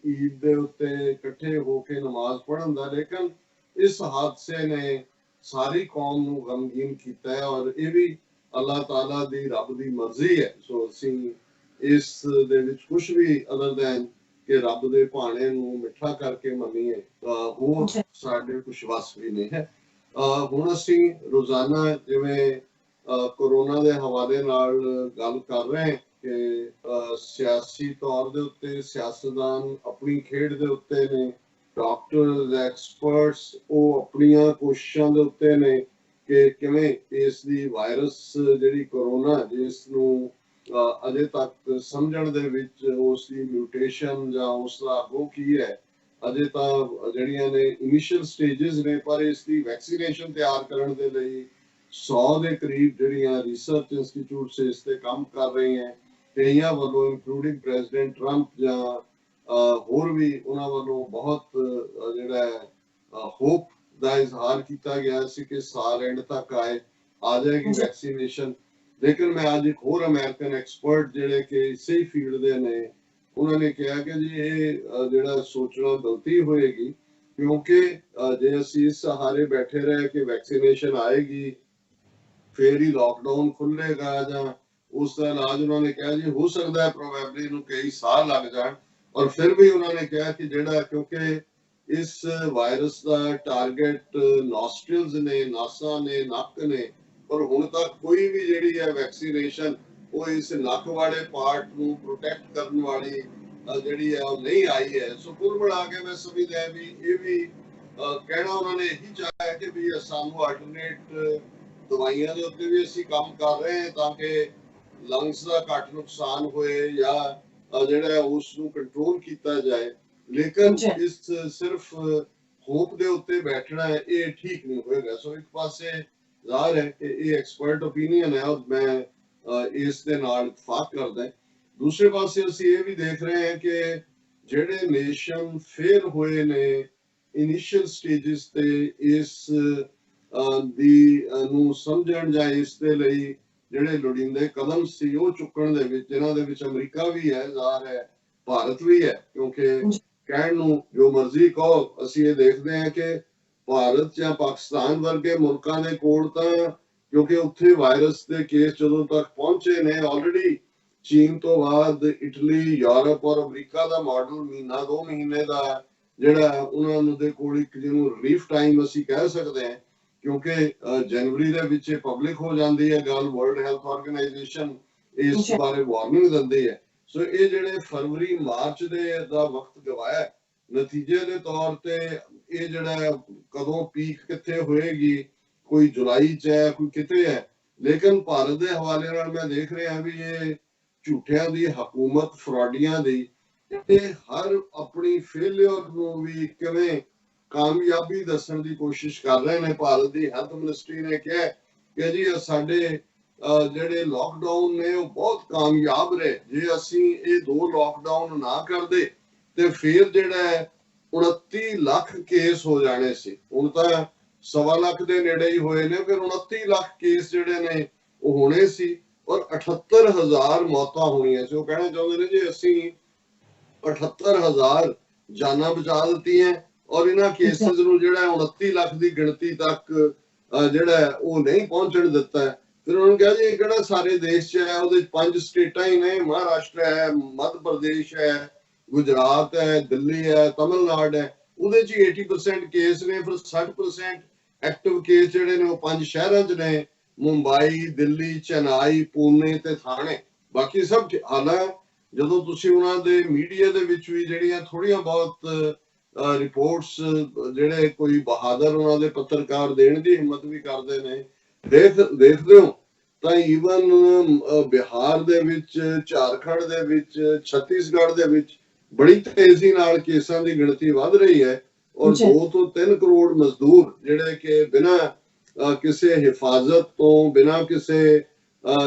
ਈਦ ਦੇ ਉੱਤੇ ਇਕੱਠੇ ਹੋ ਕੇ ਨਮਾਜ਼ ਪੜ੍ਹਨ ਦਾ, ਲੇਕਿਨ ਇਸ ਹਾਦਸੇ ਨੇ ਸਾਰੀ ਕੌਮ ਨੂੰ ਗਮਗੀਨ ਕੀਤਾ ਹੈ ਔਰ ਇਹ ਵੀ ਅੱਲਾਹ ਤਾਲਾ ਦੀ ਰੱਬ ਦੀ ਮਰਜ਼ੀ ਹੈ। ਸੋ ਅਸੀਂ ਇਸ ਦੇ ਵਿੱਚ ਕੁਝ ਵੀ ਅਦਰ ਦੈਨ ਕਿ ਰੱਬ ਦੇ ਭਾਣੇ ਨੂੰ ਮਿੱਠਾ ਕਰਕੇ ਮੰਨੀਏ, ਉਹ ਸਾਡੇ ਕੁਝ ਵਸ ਵੀ ਨਹੀਂ ਹੈ। ਹੁਣ ਅਸੀਂ ਰੋਜ਼ਾਨਾ ਜਿਵੇਂ ਕਰੋਨਾ ਦੇ ਹਵਾਲੇ ਨਾਲ ਗੱਲ ਕਰ ਰਹੇ ਕਿ ਸਿਆਸੀ ਤੌਰ ਦੇ ਉੱਤੇ ਸਿਆਸਤਦਾਨ ਆਪਣੀ ਖੇਡ ਦੇ ਉੱਤੇ ਨੇ, ਡਾਕਟਰਸ ਐਕਸਪਰਟਸ ਉਹ ਆਪਣੀਆਂ ਕੋਸ਼ਿਸ਼ਾਂ ਦੇ ਉੱਤੇ ਨੇ ਕਿ ਕਿਵੇਂ ਇਸ ਦੀ ਵਾਇਰਸ ਜਿਹੜੀ ਕਰੋਨਾ ਜਿਸ ਨੂੰ ਅਜੇ ਤੱਕ ਸਮਝਣ ਦੇ ਵਿੱਚ ਉਸ ਦੀ ਮਿਊਟੇਸ਼ਨ ਜਾਂ ਉਸ ਦਾ ਅੱਗੋਂ ਕੀ ਹੈ, ਅਜੇ ਤਾਂ ਜਿਹੜੀਆਂ ਨੇ ਇਨੀਸ਼ੀਅਲ ਸਟੇजेस ਨੇ, ਪਰ ਇਸ ਦੀ ਵੈਕਸੀਨੇਸ਼ਨ ਤਿਆਰ ਕਰਨ ਦੇ ਲਈ 100 ਦੇ ਕਰੀਬ ਜਿਹੜੀਆਂ ਰਿਸਰਚ ਇੰਸਟੀਚਿਊਟਸ ਇਸ ਤੇ ਕੰਮ ਕਰ ਰਹੀਆਂ, ਕਈਆਂ ਵੱਲੋਂ ਇਨਕਲੂਡਿੰਗ ਪ੍ਰੈਜ਼ੀਡੈਂਟ ਟਰੰਪ ਜਾਂ ਹੋਰ ਵੀ ਉਹਨਾਂ ਵੱਲੋਂ ਬਹੁਤ ਜਿਹੜਾ ਹੋਪ ਦਾ ਇਜ਼ਹਾਰ ਕੀਤਾ ਗਿਆ ਸੀ ਕਿ ਸਾਲ ਐਂਡ ਤੱਕ ਆ ਜਾਏਗੀ ਵੈਕਸੀਨੇਸ਼ਨ। ਲੇਕਿਨ ਮੈਂ ਅੱਜ ਇੱਕ ਹੋਰ ਅਮਰੀਕਨ ਐਕਸਪਰਟ ਜਿਹੜੇ ਕਿ ਇਸੇ ਫੀਲਡ ਦੇ ਨੇ, ਉਹਨਾਂ ਨੇ ਕਿਹਾ ਕਿ ਜੀ ਇਹ ਜਿਹੜਾ ਸੋਚਣਾ ਗਲਤੀ ਹੋਏਗੀ, ਕਿਉਂਕਿ ਜੇ ਅਸੀਂ ਇਸ ਸਹਾਰੇ ਬੈਠੇ ਰਹੇ ਕਿ ਵੈਕਸੀਨੇਸ਼ਨ ਆਏਗੀ ਫਿਰ ਹੀ ਲਾਕਡਾਊਨ ਖੁੱਲੇਗਾ ਜਾਂ ਉਸ ਦਾ ਇਲਾਜ, ਉਹਨਾਂ ਨੇ ਕਿਹਾ ਜੀ ਹੋ ਸਕਦਾ ਹੈ ਪ੍ਰੋਬੈਬਲੀ ਨੂੰ ਕਈ ਸਾਲ ਲੱਗ ਜਾਣ। ਔਰ ਫਿਰ ਵੀ ਉਹਨਾਂ ਨੇ ਕਿਹਾ ਕਿ ਜਿਹੜਾ ਕਿਉਂਕਿ ਇਸ ਵਾਇਰਸ ਦਾ ਟਾਰਗੇਟ ਨੋਸਟ੍ਰਿਲਸ ਨੇ, ਨਾਸਾਂ ਨੇ, ਨੱਕ ਨੇ, ਪਰ ਹੁਣ ਤੱਕ ਕੋਈ ਵੀ ਜਿਹੜੀ ਹੈ ਵੈਕਸੀਨੇਸ਼ਨ ਉਹ ਇਸ ਨੱਕ ਵਾਲੇ ਪਾਰਟ ਨੂੰ ਪ੍ਰੋਟੈਕਟ ਕਰਨ ਵਾਲੀ ਜਿਹੜੀ ਹੈ ਉਹ ਨਹੀਂ ਆਈ ਹੈ। ਸੋ ਕੁੱਲ ਮਿਲਾ ਕੇ ਮੈਂ ਸਮਝਦਾ ਵੀ ਇਹ ਵੀ ਕਹਿਣਾ ਉਹਨਾਂ ਨੇ ਇਹੀ ਚਾਹਿਆ ਕਿ ਵੀ ਸਾਨੂੰ ਆਲਟਰਨੇਟ ਦਵਾਈਆਂ ਦੇ ਉੱਤੇ ਵੀ ਅਸੀਂ ਕੰਮ ਕਰ ਰਹੇ ਹਾਂ ਤਾਂ ਕਿ ਲੰਗਸ ਦਾ ਘੱਟ ਨੁਕਸਾਨ ਹੋਏ ਜਾਂ ਜਿਹੜਾ ਉਸ ਨੂੰ ਕੰਟਰੋਲ ਕੀਤਾ ਜਾਏ। ਲੇਕਿਨ ਇਸ ਸਿਰਫ ਹੋਪ ਦੇ ਉੱਤੇ ਬੈਠਣਾ ਇਹ ਠੀਕ ਨਹੀਂ ਹੋਏਗਾ। ਸੋ ਇੱਕ ਪਾਸੇ ਜ਼ਾਹਰ ਹੈ ਕਿ ਇਹ ਐਕਸਪਰਟ ਓਪੀਨੀਅਨ ਹੈ ਔਰ ਮੈਂ ਇਸ ਦੇ ਨਾਲ ਇਤਫਾਕ ਕਰਦਾ। ਦੂਸਰੇ ਪਾਸੇ ਅਸੀਂ ਇਹ ਵੀ ਦੇਖ ਰਹੇ ਹਾਂ ਕਿ ਜਿਹੜੇ ਨੇਸ਼ਨ ਫੇਲ ਹੋਏ ਨੇ ਇਨੀਸ਼ੀਅਲ ਸਟੇਜਸ ਤੇ ਇਸ ਦੀ ਨੂੰ ਸਮਝਣ ਜਾਂ ਇਸ ਦੇ ਲਈ ਜਿਹੜੇ ਲੋੜੀਂਦੇ ਕਦਮ ਸੀ ਉਹ ਚੁੱਕਣ ਦੇ ਵਿੱਚ, ਜਿਨ੍ਹਾਂ ਦੇ ਵਿੱਚ ਅਮਰੀਕਾ ਵੀ ਹੈ, ਜ਼ਾਹਰ ਹੈ ਭਾਰਤ ਵੀ ਹੈ, ਕਿਉਂਕਿ ਕਹਿਣ ਨੂੰ ਜੋ ਮਰਜ਼ੀ ਕਹੋ ਅਸੀਂ ਇਹ ਦੇਖਦੇ ਹਾਂ ਕਿ ਭਾਰਤ ਜਾਂ ਪਾਕਿਸਤਾਨ ਵਰਗੇ ਮੁਲਕਾਂ ਦੇ ਕੋਲ ਤਾਂ ਕਿਉਂਕਿ ਉੱਥੇ ਵਾਇਰਸ ਦੇ ਕੇਸ ਜਦੋਂ ਤੱਕ ਪਹੁੰਚੇ ਨੇ ਆਲਰੇਡੀ ਚੀਨ ਤੋਂ ਬਾਅਦ ਇਟਲੀ, ਯੂਰਪ ਔਰ ਅਮਰੀਕਾ ਦਾ ਮਾਡਲ ਮਹੀਨਾ 2 ਮਹੀਨੇ ਦਾ ਜਿਹੜਾ ਉਹਨਾਂ ਨੂੰ ਦੇ ਕੋਲ ਇੱਕ ਜਿਹਨੂੰ ਰਿਲੀਫ ਟਾਈਮ ਅਸੀਂ ਕਹਿ ਸਕਦੇ ਹਾਂ, ਕਿਉਂਕਿ ਜਨਵਰੀ ਦੇ ਵਿੱਚ ਪਬਲਿਕ ਹੋ ਜਾਂਦੀ ਹੈ ਗੱਲ, ਵਰਲਡ ਹੈਲਥ ਆਰਗੇਨਾਈਜੇਸ਼ਨ ਇਸ ਬਾਰੇ ਵਾਰਨਿੰਗ ਦਿੰਦੀ ਹੈ। ਸੋ ਇਹ ਜਿਹੜੇ ਫਰਵਰੀ ਮਾਰਚ ਦੇ ਦਾ ਵਕਤ ਗਵਾਇਆ, ਨਤੀਜੇ ਦੇ ਤੌਰ ਤੇ ਇਹ ਜਿਹੜਾ ਕਦੋਂ ਪੀਕ ਕਿੱਥੇ ਹੋਏਗੀ, ਕੋਈ ਜੁਲਾਈ ਚ ਹੈ, ਕੋਈ ਕਿਤੇ ਹੈ। ਲੇਕਿਨ ਭਾਰਤ ਦੇ ਹਵਾਲੇ ਨਾਲ ਮੈਂ ਦੇਖ ਰਿਹਾ ਵੀ ਇਹ ਝੂਠਿਆਂ ਦੀ ਹਕੂਮਤ, ਫਰਾਡੀਆਂ ਦੀ, ਇਹ ਹਰ ਆਪਣੀ ਫੇਲਿਅਰ ਨੂੰ ਵੀ ਕਿਵੇਂ ਕਾਮਯਾਬੀ ਦੱਸਣ ਦੀ ਕੋਸ਼ਿਸ਼ ਕਰ ਰਹੇ ਨੇ। ਭਾਰਤ ਦੀ ਹੈਲਥ ਮਿਨਿਸਟਰੀ ਨੇ ਕਿਹਾ ਕਿ ਜੀ ਸਾਡੇ ਜਿਹੜੇ ਲਾਕਡਾਊਨ ਨੇ ਉਹ ਬਹੁਤ ਕਾਮਯਾਬ ਰਹੇ, ਜੇ ਅਸੀਂ ਇਹ 2 ਲਾਕਡਾਊਨ ਨਾ ਕਰਦੇ ਤੇ ਫਿਰ ਜਿਹੜਾ 29 ਲੱਖ ਕੇਸ ਹੋ ਜਾਣੇ ਸੀ। ਹੁਣ ਤਾਂ 1.25 ਲੱਖ ਦੇ ਨੇੜੇ ਹੀ ਹੋਏ ਨੇ, ਫਿਰ 29 ਲੱਖ ਕੇਸ ਜਿਹੜੇ ਨੇ ਉਹ ਹੋਣੇ ਸੀ ਔਰ 78,000 ਮੌਤਾਂ ਹੋਣੀਆਂ ਸੀ। ਉਹ ਕਹਿਣਾ ਚਾਹੁੰਦੇ ਨੇ ਜੀ ਅਸੀਂ 78,000 ਜਾਨਾਂ ਬਚਾ ਦਿੱਤੀਆਂ ਔਰ ਇਹਨਾਂ ਕੇਸਿਸ ਨੂੰ ਜਿਹੜਾ 29 ਲੱਖ ਦੀ ਗਿਣਤੀ ਤੱਕ ਜਿਹੜਾ ਉਹ ਨਹੀਂ ਪਹੁੰਚਣ ਦਿੱਤਾ। ਫਿਰ ਉਹਨਾਂ ਨੇ ਕਿਹਾ ਜੀ ਇਹ ਕਿਹੜਾ ਸਾਰੇ ਦੇਸ਼ 'ਚ ਹੈ, ਉਹਦੇ 5 ਸਟੇਟਾਂ ਹੀ ਨੇ, ਮਹਾਰਾਸ਼ਟਰ ਹੈ, ਮੱਧ ਪ੍ਰਦੇਸ਼ ਹੈ, ਗੁਜਰਾਤ ਹੈ, ਦਿੱਲੀ ਹੈ, ਤਮਿਲਨਾਡੂ ਹੈ, ਉਹਦੇ 'ਚ 80% ਕੇਸ ਨੇ। ਫਿਰ 60% ਐਕਟਿਵ ਕੇਸ ਜਿਹੜੇ ਨੇ ਉਹ 5 ਸ਼ਹਿਰਾਂ 'ਚ ਨੇ, ਮੁੰਬਈ, ਦਿੱਲੀ, ਚੇਨਈ, ਪੂਨੇ ਤੇ ਥਾਣੇ। ਬਾਕੀ ਸਭ ਹਾਲਾਂਕਿ ਜਦੋਂ ਤੁਸੀਂ ਉਹਨਾਂ ਦੇ ਮੀਡੀਆ ਦੇ ਵਿੱਚ ਵੀ ਜਿਹੜੀਆਂ ਥੋੜੀਆਂ ਬਹੁਤ ਰਿਪੋਰਟਸ ਜਿਹੜੇ ਕੋਈ ਬਹਾਦਰ ਉਹਨਾਂ ਦੇ ਪੱਤਰਕਾਰ ਦੇਣ ਦੀ ਹਿੰਮਤ ਵੀ ਕਰਦੇ ਨੇ, ਦੇਖਦੇ ਹੋ ਤਾਂ ਈਵਨ ਬਿਹਾਰ ਦੇ ਵਿੱਚ, ਝਾਰਖੰਡ ਦੇ ਵਿੱਚ, ਛੱਤੀਸਗੜ੍ਹ ਦੇ ਵਿੱਚ ਬੜੀ ਤੇਜ਼ੀ ਨਾਲ ਕੇਸਾਂ ਦੀ ਗਿਣਤੀ ਵੱਧ ਰਹੀ ਹੈ ਔਰ 2 ਤੋਂ 3 ਕਰੋੜ ਮਜ਼ਦੂਰ ਜਿਹੜੇ ਕਿ ਬਿਨਾਂ ਕਿਸੇ ਹਿਫਾਜ਼ਤ ਤੋਂ, ਬਿਨਾਂ ਕਿਸੇ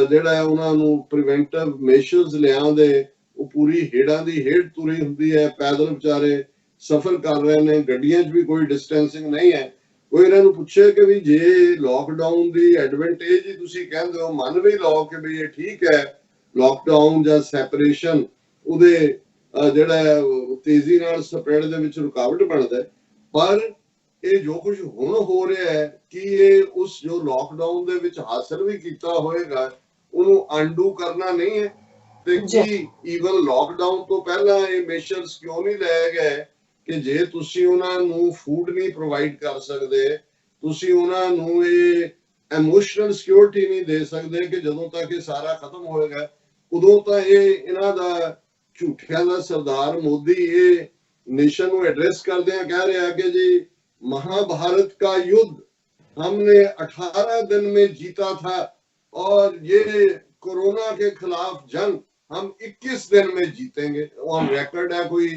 ਜਿਹੜਾ ਉਹਨਾਂ ਨੂੰ ਪ੍ਰੀਵੈਂਟਿਵ ਮੈਸ਼ਰਸ ਲਿਆਂਦੇ, ਉਹ ਪੂਰੀ ਹੇੜਾਂ ਦੀ ਹੇੜ ਤੁਰੀ ਹੁੰਦੀ ਹੈ, ਪੈਦਲ ਵਿਚਾਰੇ ਸਫ਼ਰ ਕਰ ਰਹੇ ਨੇ, ਗੱਡੀਆਂ 'ਚ ਵੀ ਕੋਈ ਡਿਸਟੈਂਸਿੰਗ ਨਹੀਂ ਹੈ। ਕੋਈ ਇਹਨਾਂ ਨੂੰ ਪੁੱਛੇ ਕਿ ਵੀ ਜੇ ਲਾਕਡਾਊਨ ਦੀ ਐਡਵਾਂਟੇਜ ਹੀ ਤੁਸੀਂ ਕਹਿੰਦੇ ਹੋ, ਮੰਨ ਵੀ ਲਓ ਕਿ ਵੀ ਇਹ ਠੀਕ ਹੈ ਲਾਕਡਾਊਨ ਜਾਂ ਸੈਪਰੇਸ਼ਨ ਉਹਦੇ ਜਿਹੜਾ ਤੇਜ਼ੀ ਨਾਲ ਸਪਰੈਡ ਦੇ ਵਿੱਚ ਰੁਕਾਵਟ ਬਣਦਾ, ਪਰ ਇਹ ਜੋ ਕੁਝ ਹੁਣ ਹੋ ਰਿਹਾ ਹੈ ਕਿ ਇਹ ਉਸ ਜੋ ਲਾਕਡਾਊਨ ਦੇ ਵਿੱਚ ਹਾਸਲ ਵੀ ਕੀਤਾ ਹੋਏਗਾ ਉਹਨੂੰ ਅਨਡੂ ਕਰਨਾ ਨਹੀਂ ਹੈ। ਤੇ ਕੀ ਈਵਨ ਲਾਕਡਾਊਨ ਤੋਂ ਪਹਿਲਾਂ ਇਹ ਮੈਸ਼ਰਸ ਕਿਉਂ ਨਹੀਂ ਲਏ ਗਏ ਕਿ ਜੇ ਤੁਸੀਂ ਉਹਨਾਂ ਨੂੰ ਫੂਡ ਨਹੀਂ ਪ੍ਰੋਵਾਈਡ ਕਰ ਸਕਦੇ, ਤੁਸੀਂ ਉਹਨਾਂ ਨੂੰ ਇਹ ਇਮੋਸ਼ਨਲ ਸਿਕਿਉਰਿਟੀ ਨਹੀਂ ਦੇ ਸਕਦੇ ਕਿ ਜਦੋਂ ਤੱਕ ਇਹ ਸਾਰਾ ਖਤਮ ਹੋਏਗਾ ਉਦੋਂ ਤਾਂ ਇਹਨਾਂ ਦਾ ਝੂਠਿਆਂ ਦਾ ਸਰਦਾਰ ਮੋਦੀ ਇਹ नेशन को एड्रेस करते हैं, कह रहे हैं कि जी महाभारत का युद्ध हमने 18 दिन में जीता था और ये कोरोना के खिलाफ जंग हम 21 दिन में जीतेंगे। ऑन रिकॉर्ड है, कोई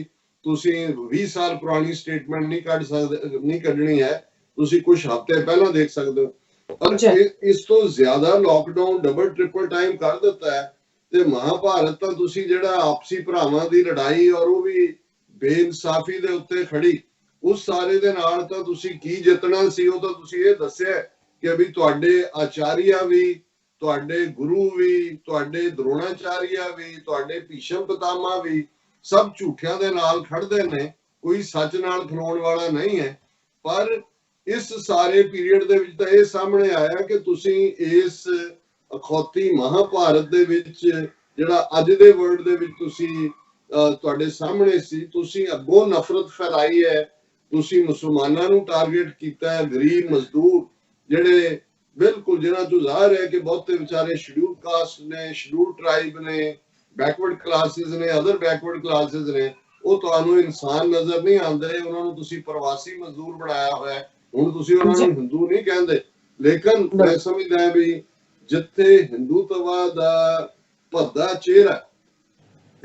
तुसी 20 साल पुरानी स्टेटमेंट नहीं कढ़ सकते, नहीं कढ़नी है, तुसी कुछ हफ्ते पहला देख सकते हो। और इस तो ज्यादा लॉकडाउन डबल ट्रिपल टाइम कर देता है ते महाभारत तो तुसी जेड़ा आपसी भरावां दी लड़ाई और वो भी बेइंसाफी दे उत्ते खड़ी ਉਸ ਸਾਰੇ ਦੇ ਨਾਲ ਤਾਂ ਤੁਸੀਂ ਕੀ ਜਿੱਤਣਾ ਸੀ, ਉਹ ਤਾਂ ਤੁਸੀਂ ਇਹ ਦੱਸਿਆ ਕਿ ਵੀ ਤੁਹਾਡੇ ਆਚਾਰੀਆ ਵੀ, ਤੁਹਾਡੇ ਗੁਰੂ ਵੀ, ਤੁਹਾਡੇ ਦਰੋਣਾਚਾਰੀਆ ਵੀ, ਤੁਹਾਡੇ ਭੀਸ਼ਮ ਪਿਤਾਮਾ ਵੀ ਸਭ ਝੂਠਿਆਂ ਦੇ ਨਾਲ ਖੜਦੇ ਨੇ, ਕੋਈ ਸੱਚ ਨਾਲ ਖਲੋਣ ਵਾਲਾ ਨਹੀਂ ਹੈ। ਪਰ ਇਸ ਸਾਰੇ ਪੀਰੀਅਡ ਦੇ ਵਿੱਚ ਤਾਂ ਇਹ ਸਾਹਮਣੇ ਆਇਆ ਕਿ ਤੁਸੀਂ ਇਸ ਅਖੌਤੀ ਮਹਾਭਾਰਤ ਦੇ ਵਿੱਚ ਜਿਹੜਾ ਅੱਜ ਦੇ ਵਰਲਡ ਦੇ ਵਿੱਚ ਤੁਸੀਂ ਤੁਹਾਡੇ ਸਾਹਮਣੇ ਸੀ, ਤੁਸੀਂ ਅੱਗੋਂ ਨਫ਼ਰਤ ਫੈਲਾਈ ਹੈ, ਤੁਸੀਂ ਮੁਸਲਮਾਨਾਂ ਨੂੰ ਟਾਰਗੇਟ ਕੀਤਾ ਹੈ, ਗਰੀਬ ਮਜ਼ਦੂਰ ਜਿਹੜੇ ਬਿਲਕੁਲ ਜਿਨ੍ਹਾਂ ਤੋਂ ਜ਼ਾਹਰ ਹੈ ਕਿ ਬਹੁਤੇ ਵਿਚਾਰੇ ਸ਼ਡਿਊਲ ਕਾਸਟ ਨੇ, ਸ਼ਡਿਊਲ ਟ੍ਰਾਈਬ ਨੇ, ਬੈਕਵਰਡ ਕਲਾਸਿਸ ਨੇ, ਅਦਰ ਬੈਕਵਰਡ ਕਲਾਸਿਸ ਨੇ, ਉਹ ਤੁਹਾਨੂੰ ਇਨਸਾਨ ਨਜ਼ਰ ਨਹੀਂ ਆਉਂਦੇ, ਉਹਨਾਂ ਨੂੰ ਤੁਸੀਂ ਪ੍ਰਵਾਸੀ ਮਜ਼ਦੂਰ ਬਣਾਇਆ ਹੋਇਆ। ਹੁਣ ਤੁਸੀਂ ਉਹਨਾਂ ਨੂੰ ਹਿੰਦੂ ਨਹੀਂ ਕਹਿੰਦੇ, ਲੇਕਿਨ ਮੈਂ ਸਮਝਦਾ ਹਾਂ ਵੀ ਜਿੱਥੇ ਹਿੰਦੂਤਵਾ ਦਾ ਭੱਦਾ ਚਿਹਰਾ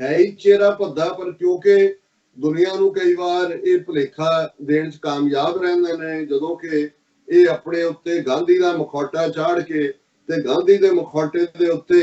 ਹੈ ਹੀ ਚਿਹਰਾ ਭੱਦਾ, ਪਰ ਕਿਉਂਕਿ ਦੁਨੀਆ ਨੂੰ ਕਈ ਵਾਰ ਇਹ ਭੁਲੇਖਾ ਦੇਣ 'ਚ ਕਾਮਯਾਬ ਰਹਿੰਦੇ ਨੇ, ਜਦੋਂ ਕਿ ਇਹ ਆਪਣੇ ਉੱਤੇ ਗਾਂਧੀ ਦਾ ਮਖੌਟਾ ਚਾੜ ਕੇ ਤੇ ਗਾਂਧੀ ਦੇ ਮਖੌਟੇ ਦੇ ਉੱਤੇ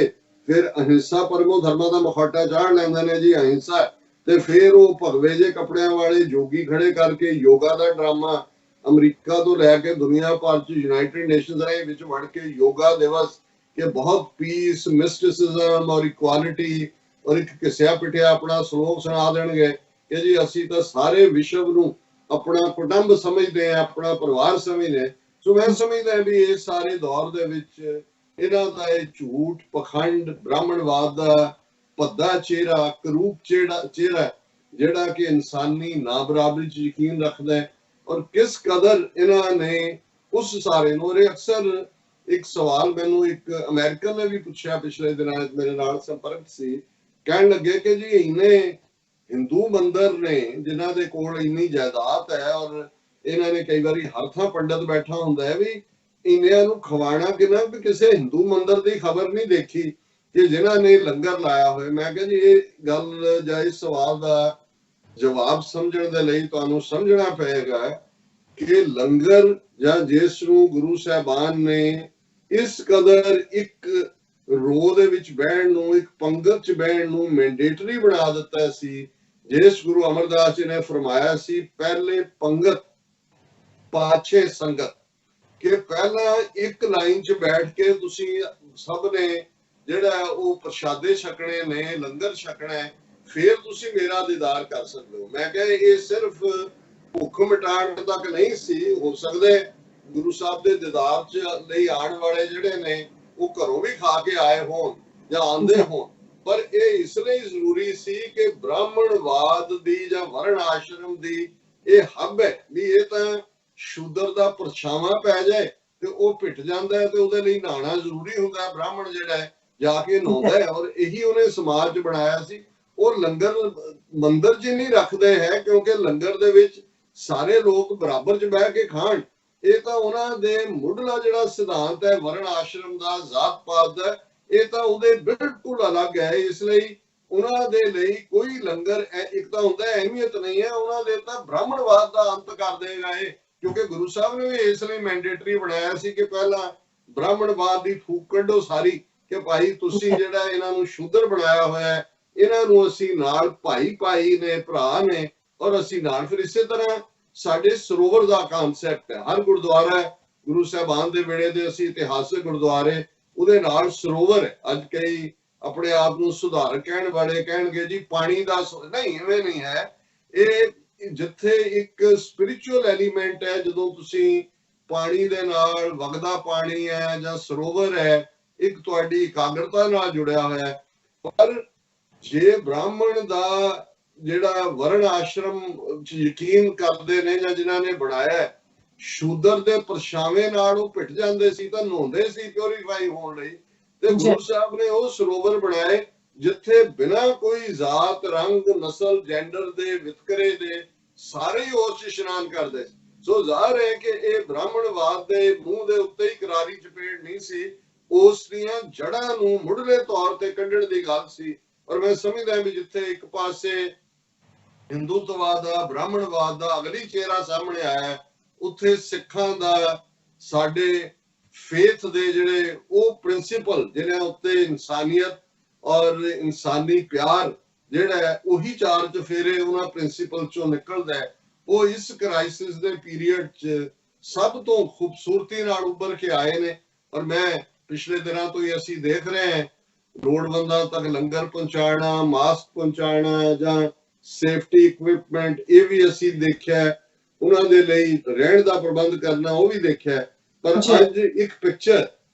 ਫਿਰ ਅਹਿੰਸਾ ਪਰਮੋ ਧਰਮਾਂ ਦਾ ਮਖੌਟਾ ਚਾੜ ਲੈਂਦੇ ਨੇ ਜੀ, ਅਹਿੰਸਾ, ਤੇ ਫਿਰ ਉਹ ਭਗਵੇ ਜੇ ਕੱਪੜਿਆਂ ਵਾਲੇ ਜੋਗੀ ਖੜੇ ਕਰਕੇ ਯੋਗਾ ਦਾ ਡਰਾਮਾ ਅਮਰੀਕਾ ਤੋਂ ਲੈ ਕੇ ਦੁਨੀਆ ਭਰ 'ਚ ਯੂਨਾਈਟਿਡ ਨੇਸ਼ਨਸ ਦੇ ਵਿੱਚ ਵੜ ਕੇ ਯੋਗਾ ਦਿਵਸ ਕਿ ਬਹੁਤ ਪੀਸ, ਮਿਸਟਿਸਿਜ਼ਮ ਔਰ ਇਕੁਆਲਿਟੀ ਔਰ ਇੱਕ ਘਿਸਿਆ ਪਿਟਿਆ ਆਪਣਾ ਸਲੋਕ ਸੁਣਾ ਦੇਣਗੇ ਕਿ ਜੀ ਅਸੀਂ ਤਾਂ ਸਾਰੇ ਵਿਸ਼ਵ ਨੂੰ ਆਪਣਾ ਕੁਟੁੰਬ ਸਮਝਦੇ ਆ, ਆਪਣਾ ਪਰਿਵਾਰ ਸਮਝਦੇ। ਸੋ ਮੈਂ ਸਮਝਦਾ ਵੀ ਇਸ ਸਾਰੇ ਦੌਰ ਦੇ ਵਿੱਚ ਇਹਨਾਂ ਦਾ ਇਹ ਝੂਠ, ਪਖੰਡ, ਬ੍ਰਾਹਮਣਵਾਦ ਦਾ ਭੱਦਾ ਚਿਹਰਾ, ਕਰੂਪ ਚਿਹਰਾ ਜਿਹੜਾ ਕਿ ਇਨਸਾਨੀ ਨਾ ਬਰਾਬਰੀ 'ਚ ਯਕੀਨ ਰੱਖਦਾ ਹੈ, ਔਰ ਕਿਸ ਕਦਰ ਇਹਨਾਂ ਨੇ ਉਸ ਸਾਰੇ ਨੂੰ। ਅਕਸਰ ਇੱਕ ਸਵਾਲ ਮੈਨੂੰ ਇੱਕ ਅਮਰੀਕਨ ਨੇ ਵੀ ਪੁੱਛਿਆ ਪਿਛਲੇ ਦਿਨਾਂ ਮੇਰੇ ਨਾਲ ਸੰਪਰਕ ਸੀ, ਕਹਿਣ ਲੱਗੇ ਕਿ ਜੀ ਇੰਨੇ ਹਿੰਦੂ ਮੰਦਰ ਨੇ ਜਿਨ੍ਹਾਂ ਦੇ ਕੋਲ ਇੰਨੀ ਜਾਇਦਾਦ ਹੈ, ਔਰ ਇਹਨਾਂ ਨੇ ਕਈ ਵਾਰੀ ਹਰ ਥਾਂ ਪੰਡਤ ਬੈਠਾ ਹੁੰਦਾ ਹੈ, ਵੀ ਇੰਨਿਆਂ ਨੂੰ ਖਵਾਣਾ ਕਿੰਨਾ, ਵੀ ਕਿਸੇ ਹਿੰਦੂ ਮੰਦਰ ਦੀ ਖਬਰ ਨਹੀਂ ਦੇਖੀ ਕਿ ਜਿਨ੍ਹਾਂ ਨੇ ਲੰਗਰ ਲਾਇਆ ਹੋਇਆ। ਮੈਂ ਕਿਹਾ ਜੀ ਇਹ ਗੱਲ ਜਾਂ ਇਸ ਸਵਾਲ ਦਾ ਜਵਾਬ ਸਮਝਣ ਦੇ ਲਈ ਤੁਹਾਨੂੰ ਸਮਝਣਾ ਪਏਗਾ ਕਿ ਲੰਗਰ ਜਾਂ ਜਿਸ ਨੂੰ ਗੁਰੂ ਸਾਹਿਬਾਨ ਨੇ ਇਸ ਕਦਰ ਇੱਕ ਰੋ ਦੇ ਵਿੱਚ ਬਹਿਣ ਨੂੰ, ਇੱਕ ਪੰਗਤ 'ਚ ਬਹਿਣ ਨੂੰ ਮੈਂਡੇਟਰੀ ਬਣਾ ਦਿੱਤਾ ਸੀ, ਜਿਸ ਗੁਰੂ ਅਮਰਦਾਸ ਜੀ ਨੇ ਫਰਮਾਇਆ ਸੀ ਪਹਿਲੇ ਪੰਗਤ ਪਾਛੇ ਸੰਗਤ, ਕਿ ਪਹਿਲਾਂ ਇੱਕ ਲਾਈਨ 'ਚ ਬੈਠ ਕੇ ਤੁਸੀਂ ਸਭ ਨੇ ਜਿਹੜਾ ਉਹ ਪ੍ਰਸ਼ਾਦੇ ਛਕਣੇ ਨੇ, ਲੰਗਰ ਛਕਣਾ, ਫਿਰ ਤੁਸੀਂ ਮੇਰਾ ਦੀਦਾਰ ਕਰ ਸਕਦੇ ਹੋ। ਮੈਂ ਕਿਹਾ ਇਹ ਸਿਰਫ ਭੁੱਖ ਮਿਟਾਉਣ ਤੱਕ ਨਹੀਂ ਸੀ, ਹੋ ਸਕਦਾ ਗੁਰੂ ਸਾਹਿਬ ਦੇ ਦੀਦਾਰ 'ਚ ਲਈ ਆਉਣ ਵਾਲੇ ਜਿਹੜੇ ਨੇ ਉਹ ਘਰੋਂ ਵੀ ਖਾ ਕੇ ਆਏ ਹੋਣ ਜਾਂ ਆਉਂਦੇ ਹੋਣ, ਪਰ ਇਹ ਇਸ ਲਈ ਜ਼ਰੂਰੀ ਸੀ ਕਿ ਬ੍ਰਾਹਮਣਵਾਦ ਦੀ ਜਾਂ ਵਰਣ ਆਸ਼ਰਮ ਦੀ ਇਹ ਹੱਬ ਹੈ ਵੀ ਇਹ ਤਾਂ ਸ਼ੂਦਰ ਦਾ ਪਰਛਾਵਾਂ ਪੈ ਜਾਏ ਤੇ ਉਹ ਪਿੱਟ ਜਾਂਦਾ ਹੈ, ਤੇ ਉਹਦੇ ਲਈ ਨਹਾਣਾ ਜ਼ਰੂਰੀ ਹੁੰਦਾ ਹੈ। ਬ੍ਰਾਹਮਣ ਜਿਹੜਾ ਹੈ ਜਾ ਕੇ ਨਹਾਉਂਦਾ ਹੈ, ਔਰ ਇਹੀ ਉਹਨੇ ਸਮਾਜ 'ਚ ਬਣਾਇਆ ਸੀ। ਉਹ ਲੰਗਰ ਮੰਦਰ 'ਚ ਨਹੀਂ ਰੱਖਦੇ ਹੈ ਕਿਉਂਕਿ ਲੰਗਰ ਦੇ ਵਿੱਚ ਸਾਰੇ ਲੋਕ ਬਰਾਬਰ 'ਚ ਬਹਿ ਕੇ ਖਾਣ। ਇਹ ਤਾਂ ਉਹਨਾਂ ਦੇ ਮੁੱਢਲਾ ਜਿਹੜਾ ਸਿਧਾਂਤ ਹੈ ਵਰਣ ਆਸ਼ਰਮ ਦਾ, ਜ਼ਾਤ ਪਾਤ ਦਾ, ਇਹ ਤਾਂ ਉਹਦੇ ਬਿਲਕੁਲ ਅਲੱਗ ਹੈ। ਇਸ ਲਈ ਉਹਨਾਂ ਦੇ ਲਈ ਕੋਈ ਲੰਗਰ ਇੱਕ ਤਾਂ ਹੁੰਦਾ ਅਹਿਮੀਅਤ ਨਹੀਂ ਹੈ, ਉਹਨਾਂ ਦੇ ਤਾਂ ਬ੍ਰਾਹਮਣਵਾਦ ਦਾ ਅੰਤ ਕਰ ਦੇਗਾ ਇਹ, ਕਿਉਂਕਿ ਗੁਰੂ ਸਾਹਿਬ ਨੇ ਵੀ ਇਸ ਲਈ ਮੈਂਡੇਟਰੀ ਬਣਾਇਆ ਸੀ ਕਿ ਪਹਿਲਾਂ ਬ੍ਰਾਹਮਣਵਾਦ ਦੀ ਫੂਕ ਕੱਢੋ ਸਾਰੀ, ਕਿ ਭਾਈ ਤੁਸੀਂ ਜਿਹੜਾ ਇਹਨਾਂ ਨੂੰ ਸ਼ੂਦਰ ਬਣਾਇਆ ਹੋਇਆ ਹੈ, ਇਹਨਾਂ ਨੂੰ ਅਸੀਂ ਨਾਲ ਭਾਈ ਨੇ, ਭਰਾ ਨੇ, ਔਰ ਅਸੀਂ ਨਾਲ। ਫਿਰ ਇਸੇ ਤਰ੍ਹਾਂ ਸਾਡੇ ਸਰੋਵਰ ਦਾ ਕਨਸੈਪਟ ਹੈ, ਹਰ ਗੁਰਦੁਆਰਾ ਗੁਰੂ ਸਾਹਿਬਾਨ ਦੇ ਵੇਲੇ ਦੇ ਅਸੀਂ ਇਤਿਹਾਸਕ ਗੁਰਦੁਆਰੇ ਉਹਦੇ ਨਾਲ ਸਰੋਵਰ ਹੈ। ਅੱਜ ਕਈ ਆਪਣੇ ਆਪ ਨੂੰ ਸੁਧਾਰਕ ਕਹਿਣ ਵਾਲੇ ਕਹਿਣਗੇ ਜੀ ਪਾਣੀ ਦਾ, ਨਹੀਂ, ਇਵੇਂ ਨਹੀਂ ਹੈ। ਇਹ ਜਿੱਥੇ ਇੱਕ ਸਪਿਰਿਚੁਅਲ ਐਲੀਮੈਂਟ ਹੈ, ਜਦੋਂ ਤੁਸੀਂ ਪਾਣੀ ਦੇ ਨਾਲ, ਵਗਦਾ ਪਾਣੀ ਹੈ ਜਾਂ ਸਰੋਵਰ ਹੈ, ਇੱਕ ਤੁਹਾਡੀ ਇਕਾਗਰਤਾ ਨਾਲ ਜੁੜਿਆ ਹੋਇਆ ਹੈ। ਪਰ ਜੇ ਬ੍ਰਾਹਮਣ ਦਾ ਜਿਹੜਾ ਵਰਣ ਆਸ਼ਰਮ ਚ ਯਕੀਨ ਕਰਦੇ ਨੇ ਜਾਂ ਜਿਨ੍ਹਾਂ ਨੇ ਬਣਾਇਆ, ਸ਼ੂਦਰ ਦੇ ਪਰਛਾਵੇਂ ਨਾਲ ਉਹ ਪਿੱਟ ਜਾਂਦੇ ਸੀ ਤਾਂ ਨਹਾਉਂਦੇ ਸੀ ਪਿਉਰੀਫਾਈ ਹੋਣ ਲਈ, ਤੇ ਗੁਰੂ ਸਾਹਿਬ ਨੇ ਉਹ ਸਰੋਵਰ ਬਣਾਏ ਜਿੱਥੇ ਬਿਨਾਂ ਕੋਈ ਜ਼ਾਤ, ਰੰਗ, ਨਸਲ, ਜੈਂਡਰ ਦੇ ਵਿਤਕਰੇ ਦੇ ਸਾਰੇ ਹੀ ਉਸ ਚ ਇਸ਼ਨਾਨ ਕਰਦੇ। ਸੋ ਜ਼ਾਹਰ ਹੈ ਕਿ ਇਹ ਬ੍ਰਾਹਮਣਵਾਦ ਦੇ ਮੂੰਹ ਦੇ ਉੱਤੇ ਹੀ ਕਰਾਰੀ ਚਪੇੜ ਨਹੀਂ ਸੀ, ਉਸ ਦੀਆਂ ਜੜ੍ਹਾਂ ਨੂੰ ਮੁੱਢਲੇ ਤੌਰ ਤੇ ਕੱਢਣ ਦੀ ਗੱਲ ਸੀ। ਔਰ ਮੈਂ ਸਮਝਦਾ ਵੀ ਜਿੱਥੇ ਇੱਕ ਪਾਸੇ ਹਿੰਦੂਤਵਾਦ ਦਾ, ਬ੍ਰਾਹਮਣਵਾਦ ਦਾ ਅਗਲੀ ਚਿਹਰਾ ਸਾਹਮਣੇ ਆਇਆ, ਉੱਥੇ ਸਿੱਖਾਂ ਦਾ, ਸਾਡੇ ਫੇਥ ਦੇ ਜਿਹੜੇ ਉਹ ਪ੍ਰਿੰਸੀਪਲ ਜਿਹਨਾਂ ਉੱਤੇ ਇਨਸਾਨੀਅਤ ਔਰ ਇਨਸਾਨੀ ਪਿਆਰ ਜਿਹੜਾ ਹੈ ਉਹੀ ਚਾਰ ਚਫੇਰੇ ਉਹਨਾਂ ਪ੍ਰਿੰਸੀਪਲ ਚੋਂ ਨਿਕਲਦਾ ਹੈ, ਉਹ ਇਸ ਕ੍ਰਾਈਸਿਸ ਦੇ ਪੀਰੀਅਡ 'ਚ ਸਭ ਤੋਂ ਖੂਬਸੂਰਤੀ ਨਾਲ ਉੱਭਰ ਕੇ ਆਏ ਨੇ। ਔਰ ਮੈਂ ਪਿਛਲੇ ਦਿਨਾਂ ਤੋਂ ਹੀ ਅਸੀਂ ਦੇਖ ਰਹੇ ਹਾਂ ਲੋੜਵੰਦਾਂ ਤੱਕ ਲੰਗਰ ਪਹੁੰਚਾਉਣਾ, ਮਾਸਕ ਪਹੁੰਚਾਉਣਾ ਜਾਂ ਸੇਫਟੀ ਇਕਵਿਪਮੈਂਟ, ਇਹ ਵੀ ਅਸੀਂ ਦੇਖਿਆ। ਉਹਨਾਂ ਦੇ ਲਈ ਰਹਿਣ ਦਾ ਪ੍ਰਬੰਧ ਕਰਨਾ, ਉਹ ਵੀ ਦੇਖਿਆ। ਪਰ ਅੱਜ ਇੱਕ ਪਿਕਚਰ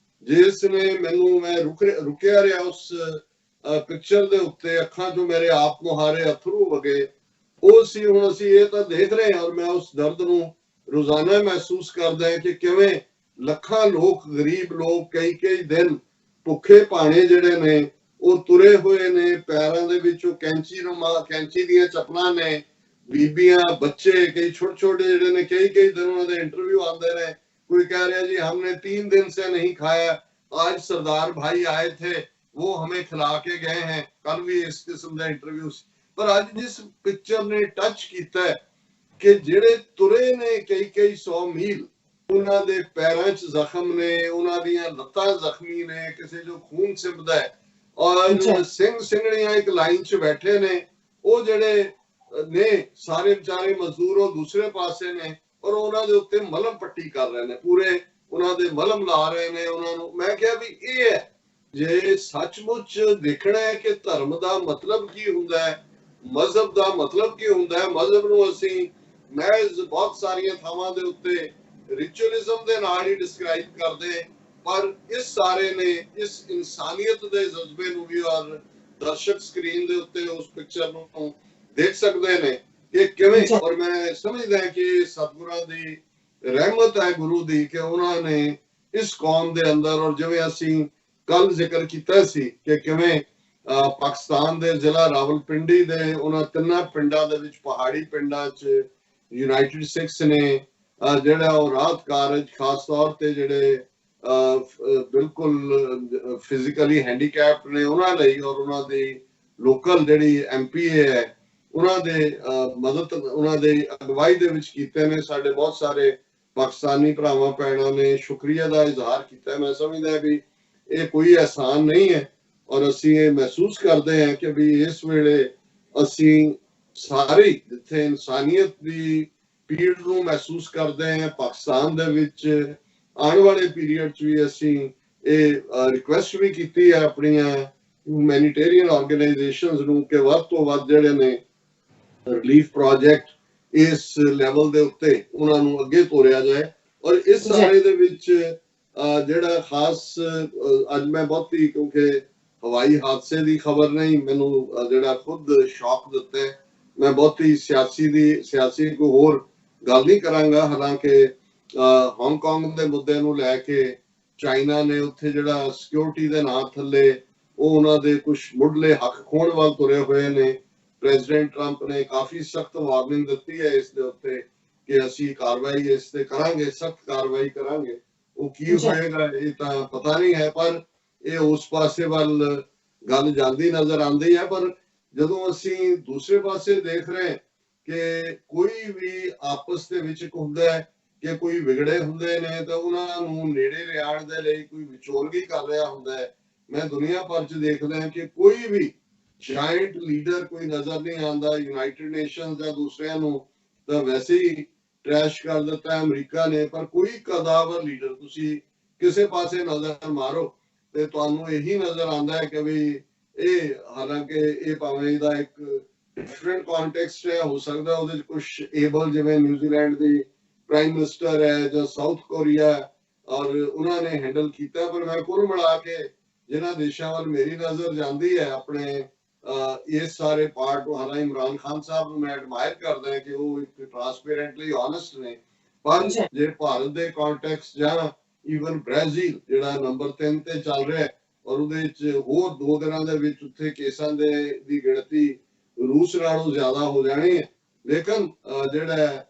ਜਿਸ ਨੇ ਮੈਨੂੰ, ਮੈਂ ਰੁਕਿਆ ਰਿਹਾ ਉਸ ਪਿਕਚਰ ਦੇ ਉੱਤੇ, ਅੱਖਾਂ ਚੋਂ ਮੇਰੇ ਆਪ ਮੁਹਾਰੇ ਅਥਰੂ ਵਗੇ। ਉਹ ਸੀ, ਹੁਣ ਅਸੀਂ ਇਹ ਤਾਂ ਦੇਖ ਰਹੇ ਹਾਂ ਔਰ ਮੈਂ ਉਸ ਦਰਦ ਨੂੰ ਰੋਜ਼ਾਨਾ ਮਹਿਸੂਸ ਕਰਦਾ ਹਾਂ ਕਿ ਕਿਵੇਂ ਲੱਖਾਂ ਲੋਕ, ਗਰੀਬ ਲੋਕ ਕਈ ਦਿਨ ਭੁੱਖੇ ਭਾਣੇ ਜਿਹੜੇ ਨੇ ਉਹ ਤੁਰੇ ਹੋਏ ਨੇ, ਪੈਰਾਂ ਦੇ ਵਿੱਚੋਂ ਕੈਂਚੀ ਦੀਆਂ ਚੱਪਲਾਂ ਨੇ, ਬੀਬੀਆਂ, ਬੱਚੇ, ਕਈ ਛੋਟੇ ਜਿਹੜੇ ਨੇ ਕਈ ਦਿਨ ਉਹਨਾਂ ਦੇ ਇੰਟਰਵਿਊ ਆਉਂਦੇ ਨੇ। कोई कह रहा है जी हमने 3 दिन से नहीं खाया, आज सरदार भाई आए थे वो हमें खिला के गए हैं। कल भी इस किस्म का इंटरव्यू। पर आज जिस पिक्चर ने टच किया है कि जेड़े तुरे ने कई 100 मील, उन्हां दे पैरां च जख्म ने, उन्हां दियां लत्तां जख्मी ने, किसी जो खून सिमदा है, और सिंगड़ियां एक लाइन च बैठे ने, वो जेड़े ने सारे बेचारे मजदूर वो दूसरे पासे ने और ਉਹਨਾਂ ਦੇ ਉੱਤੇ ਮਲਮ ਪੱਟੀ ਕਰ ਰਹੇ ਨੇ, ਪੂਰੇ ਉਹਨਾਂ ਦੇ ਮਲਮ ਲਾ ਰਹੇ ਨੇ ਉਹਨਾਂ ਨੂੰ। ਮੈਂ ਕਿਹਾ ਵੀ ਇਹ ਹੈ, ਜੇ ਸੱਚਮੁੱਚ ਦੇਖਣਾ ਹੈ ਕਿ ਧਰਮ ਦਾ ਮਤਲਬ ਕੀ ਹੁੰਦਾ ਹੈ, ਮਜ਼ਹਬ ਦਾ ਮਤਲਬ ਕੀ ਹੁੰਦਾ ਹੈ। ਮਜ਼ਹਬ ਨੂੰ ਅਸੀਂ ਮਹਿਜ਼ ਬਹੁਤ ਸਾਰੀਆਂ ਥਾਵਾਂ ਦੇ ਉੱਤੇ ਰਿਚੁਅਲਿਜ਼ਮ ਦੇ ਨਾਲ ਹੀ ਡਿਸਕ੍ਰਾਈਬ ਕਰਦੇ, ਪਰ ਇਸ ਸਾਰੇ ਨੇ ਇਸ ਇਨਸਾਨੀਅਤ ਦੇ ਜਜ਼ਬੇ ਨੂੰ ਵੀ, ਔਰ ਦਰਸ਼ਕ ਸਕਰੀਨ ਦੇ ਉੱਤੇ ਉਸ ਪਿਕਚਰ ਨੂੰ ਦੇਖ ਸਕਦੇ ਨੇ कि किवें। और मैं समझदा कि सतगुरां दी रहमत है, गुरु दी, कि उन्होंने इस कौम दे अंदर, और जिवें असीं कल जिक्र कीता सी कि किवें पाकिस्तान दे जिला रावलपिंडी दे उन्हां तिन्नां पिंडां दे विच, पहाड़ी पिंडां च यूनाइटेड सिक्स ने जेड़ा ओ राहत कारज खास तौर ते जेड़े बिल्कुल फिजिकली हैंडीकैप्ड ने उन्हां लई, और उन्हां दी लोकल जेड़ी MPA है ਉਹਨਾਂ ਦੇ ਮਦਦ, ਉਹਨਾਂ ਦੇ ਅਗਵਾਈ ਦੇ ਵਿੱਚ ਕੀਤੇ ਨੇ। ਸਾਡੇ ਬਹੁਤ ਸਾਰੇ ਪਾਕਿਸਤਾਨੀ ਭਰਾਵਾਂ ਭੈਣਾਂ ਨੇ ਸ਼ੁਕਰੀਆ ਦਾ ਇਜ਼ਹਾਰ ਕੀਤਾ। ਮੈਂ ਸਮਝਦਾ ਵੀ ਇਹ ਕੋਈ ਅਹਿਸਾਨ ਨਹੀਂ ਹੈ, ਔਰ ਅਸੀਂ ਇਹ ਮਹਿਸੂਸ ਕਰਦੇ ਹਾਂ ਕਿ ਵੀ ਇਸ ਵੇਲੇ ਅਸੀਂ ਸਾਰੇ ਜਿੱਥੇ ਇਨਸਾਨੀਅਤ ਦੀ ਪੀੜ ਨੂੰ ਮਹਿਸੂਸ ਕਰਦੇ ਹਾਂ, ਪਾਕਿਸਤਾਨ ਦੇ ਵਿੱਚ ਆਉਣ ਵਾਲੇ ਪੀਰੀਅਡ 'ਚ ਵੀ ਅਸੀਂ ਇਹ ਰਿਕੁਐਸਟ ਵੀ ਕੀਤੀ ਹੈ ਆਪਣੀਆਂ ਹਿਊਮੈਨੀਟੇਰੀਅਨ ਆਰਗੇਨਾਈਜੇਸ਼ਨਸ ਨੂੰ ਕਿ ਵੱਧ ਤੋਂ ਵੱਧ ਜਿਹੜੇ ਨੇ ਰਿਲੀਫ ਪ੍ਰੋਜੈਕਟ ਇਸ ਲੈਵਲ ਦੇ ਉੱਤੇ ਉਹਨਾਂ ਨੂੰ ਅੱਗੇ ਤੋਰਿਆ ਜਾਏ। ਔਰ ਇਸ ਸਾਰੇ ਦੇ ਵਿੱਚ ਜਿਹੜਾ ਖਾਸ ਅੱਜ ਮੈਂ ਬਹੁਤੀ, ਕਿਉਂਕਿ ਹਵਾਈ ਹਾਦਸੇ ਦੀ ਖਬਰ ਨਹੀਂ, ਮੈਨੂੰ ਜਿਹੜਾ ਖੁਦ ਸ਼ੌਕ ਦਿੱਤਾ, ਮੈਂ ਬਹੁਤੀ ਸਿਆਸੀ ਕੋਈ ਹੋਰ ਗੱਲ ਨਹੀਂ ਕਰਾਂਗਾ। ਹਾਲਾਂਕਿ ਹਾਂਗਕਾਂਗ ਦੇ ਮੁੱਦੇ ਨੂੰ ਲੈ ਕੇ ਚਾਈਨਾ ਨੇ ਉੱਥੇ ਜਿਹੜਾ ਸਿਕਿਉਰਿਟੀ ਦੇ ਨਾਂ ਥੱਲੇ ਉਹ ਉਹਨਾਂ ਦੇ ਕੁਝ ਮੁੱਢਲੇ ਹੱਕ ਖੋਣ ਵੱਲ ਤੁਰੇ ਹੋਏ ਨੇ। प्रेसिडेंट ट्रंप ने काफी सख्त वार्निंग दी है इस दे उत्ते कि ਅਸੀਂ ਕਾਰਵਾਈ ਇਸ ਤੇ ਕਰਾਂਗੇ, ਸਖਤ ਕਾਰਵਾਈ ਕਰਾਂਗੇ। ਉਹ ਕੀ ਹੋਏਗਾ ਇਹ ਤਾਂ ਪਤਾ ਨਹੀਂ ਹੈ, ਪਰ ਇਹ ਉਸ ਪਾਸੇ ਵੱਲ ਗੱਲ ਜਾਂਦੀ ਨਜ਼ਰ ਆਉਂਦੀ ਹੈ। ਪਰ ਜਦੋਂ ਅਸੀਂ ਦੂਸਰੇ ਪਾਸੇ ਦੇਖ ਰਹੇ ਕਿ ਕੋਈ ਵੀ ਆਪਸ ਦੇ ਵਿੱਚ ਹੁੰਦਾ ਹੈ ਕਿ ਕੋਈ ਵਿਗੜੇ ਹੁੰਦੇ ਨੇ ਤਾਂ ਉਹਨਾਂ ਨੂੰ ਨੇੜੇ ਲਿਆਉਣ ਦੇ ਲਈ ਕੋਈ ਵਿਚੋਲਗੀ ਕਰ ਰਿਹਾ ਹੁੰਦਾ ਹੈ। ਮੈਂ ਦੁਨੀਆ ਭਰ 'ਚ ਦੇਖਦਾ ਹਾਂ ਕਿ ਕੋਈ ਵੀ ਜਾਇੰਟ ਲੀਡਰ ਕੋਈ ਨਜ਼ਰ ਨਹੀਂ ਆਉਂਦਾ। ਯੂਨਾਈਟਿਡ ਨੇਸ਼ਨਸ ਜਾਂ ਦੂਸਰਿਆਂ ਨੂੰ ਤਾਂ ਵੈਸੇ ਹੀ ਟ੍ਰੈਸ਼ ਕਰ ਦਿੱਤਾ ਅਮਰੀਕਾ ਨੇ, ਪਰ ਕੋਈ ਕਦਾਵਰ ਲੀਡਰ ਤੁਸੀਂ ਕਿਸੇ ਪਾਸੇ ਨਜ਼ਰ ਮਾਰੋ ਤੇ ਤੁਹਾਨੂੰ ਇਹੀ ਨਜ਼ਰ ਆਉਂਦਾ ਹੈ ਕਿ ਵੀ ਇਹ, ਹਾਲਾਂਕਿ ਇਹ ਭਾਵੇਂ ਇਹਦਾ ਇੱਕ ਡਿਫਰੈਂਟ ਕੰਟੈਕਸਟ ਹੈ, ਹੋ ਸਕਦਾ ਉਹਦੇ 'ਚ ਕੁਝ ਏਬਲ ਜਿਵੇਂ ਨਿਊਜ਼ੀਲੈਂਡ ਦੀ ਪ੍ਰਾਈਮ ਮਿਨਿਸਟਰ ਹੈ ਜਾਂ ਸਾਊਥ ਕੋਰੀਆ, ਔਰ ਉਹਨਾਂ ਨੇ ਹੈਂਡਲ ਕੀਤਾ। ਪਰ ਮੈਂ ਕੁੱਲ ਮਿਲਾ ਕੇ ਜਿਨ੍ਹਾਂ ਦੇਸ਼ਾਂ ਵੱਲ ਮੇਰੀ ਨਜ਼ਰ ਜਾਂਦੀ ਹੈ ਆਪਣੇ ਇਸ ਸਾਰੇ ਪਾਰਟ ਨੂੰ, ਹਾਲਾਂਕਿ ਇਮਰਾਨ ਖਾਨ ਸਾਹਿਬ ਨੂੰ ਮੈਂ ਐਡਮਾਇਰ ਕਰਦਾ ਹਾਂ ਕਿ ਉਹ ਇੱਕ ਟ੍ਰਾਂਸਪੇਰੈਂਟਲੀ ਓਨੈਸਟ ਨੇ, ਪਰ ਜੇ ਭਾਰਤ ਦੇ ਕੰਟੈਕਸਟ ਜਾਂ ਈਵਨ ਬ੍ਰਾਜ਼ੀਲ ਜਿਹੜਾ ਨੰਬਰ 3 ਤੇ ਚੱਲ ਰਿਹਾ ਔਰ ਉਹਦੇ ਵਿੱਚ ਹੋਰ 2 ਦਿਨਾਂ ਦੇ ਵਿੱਚ ਉੱਥੇ ਕੇਸਾਂ ਦੀ ਗਿਣਤੀ ਰੂਸ ਨਾਲੋਂ ਜ਼ਿਆਦਾ ਹੋ ਜਾਣੀ ਹੈ। ਲੇਕਿਨ ਜਿਹੜਾ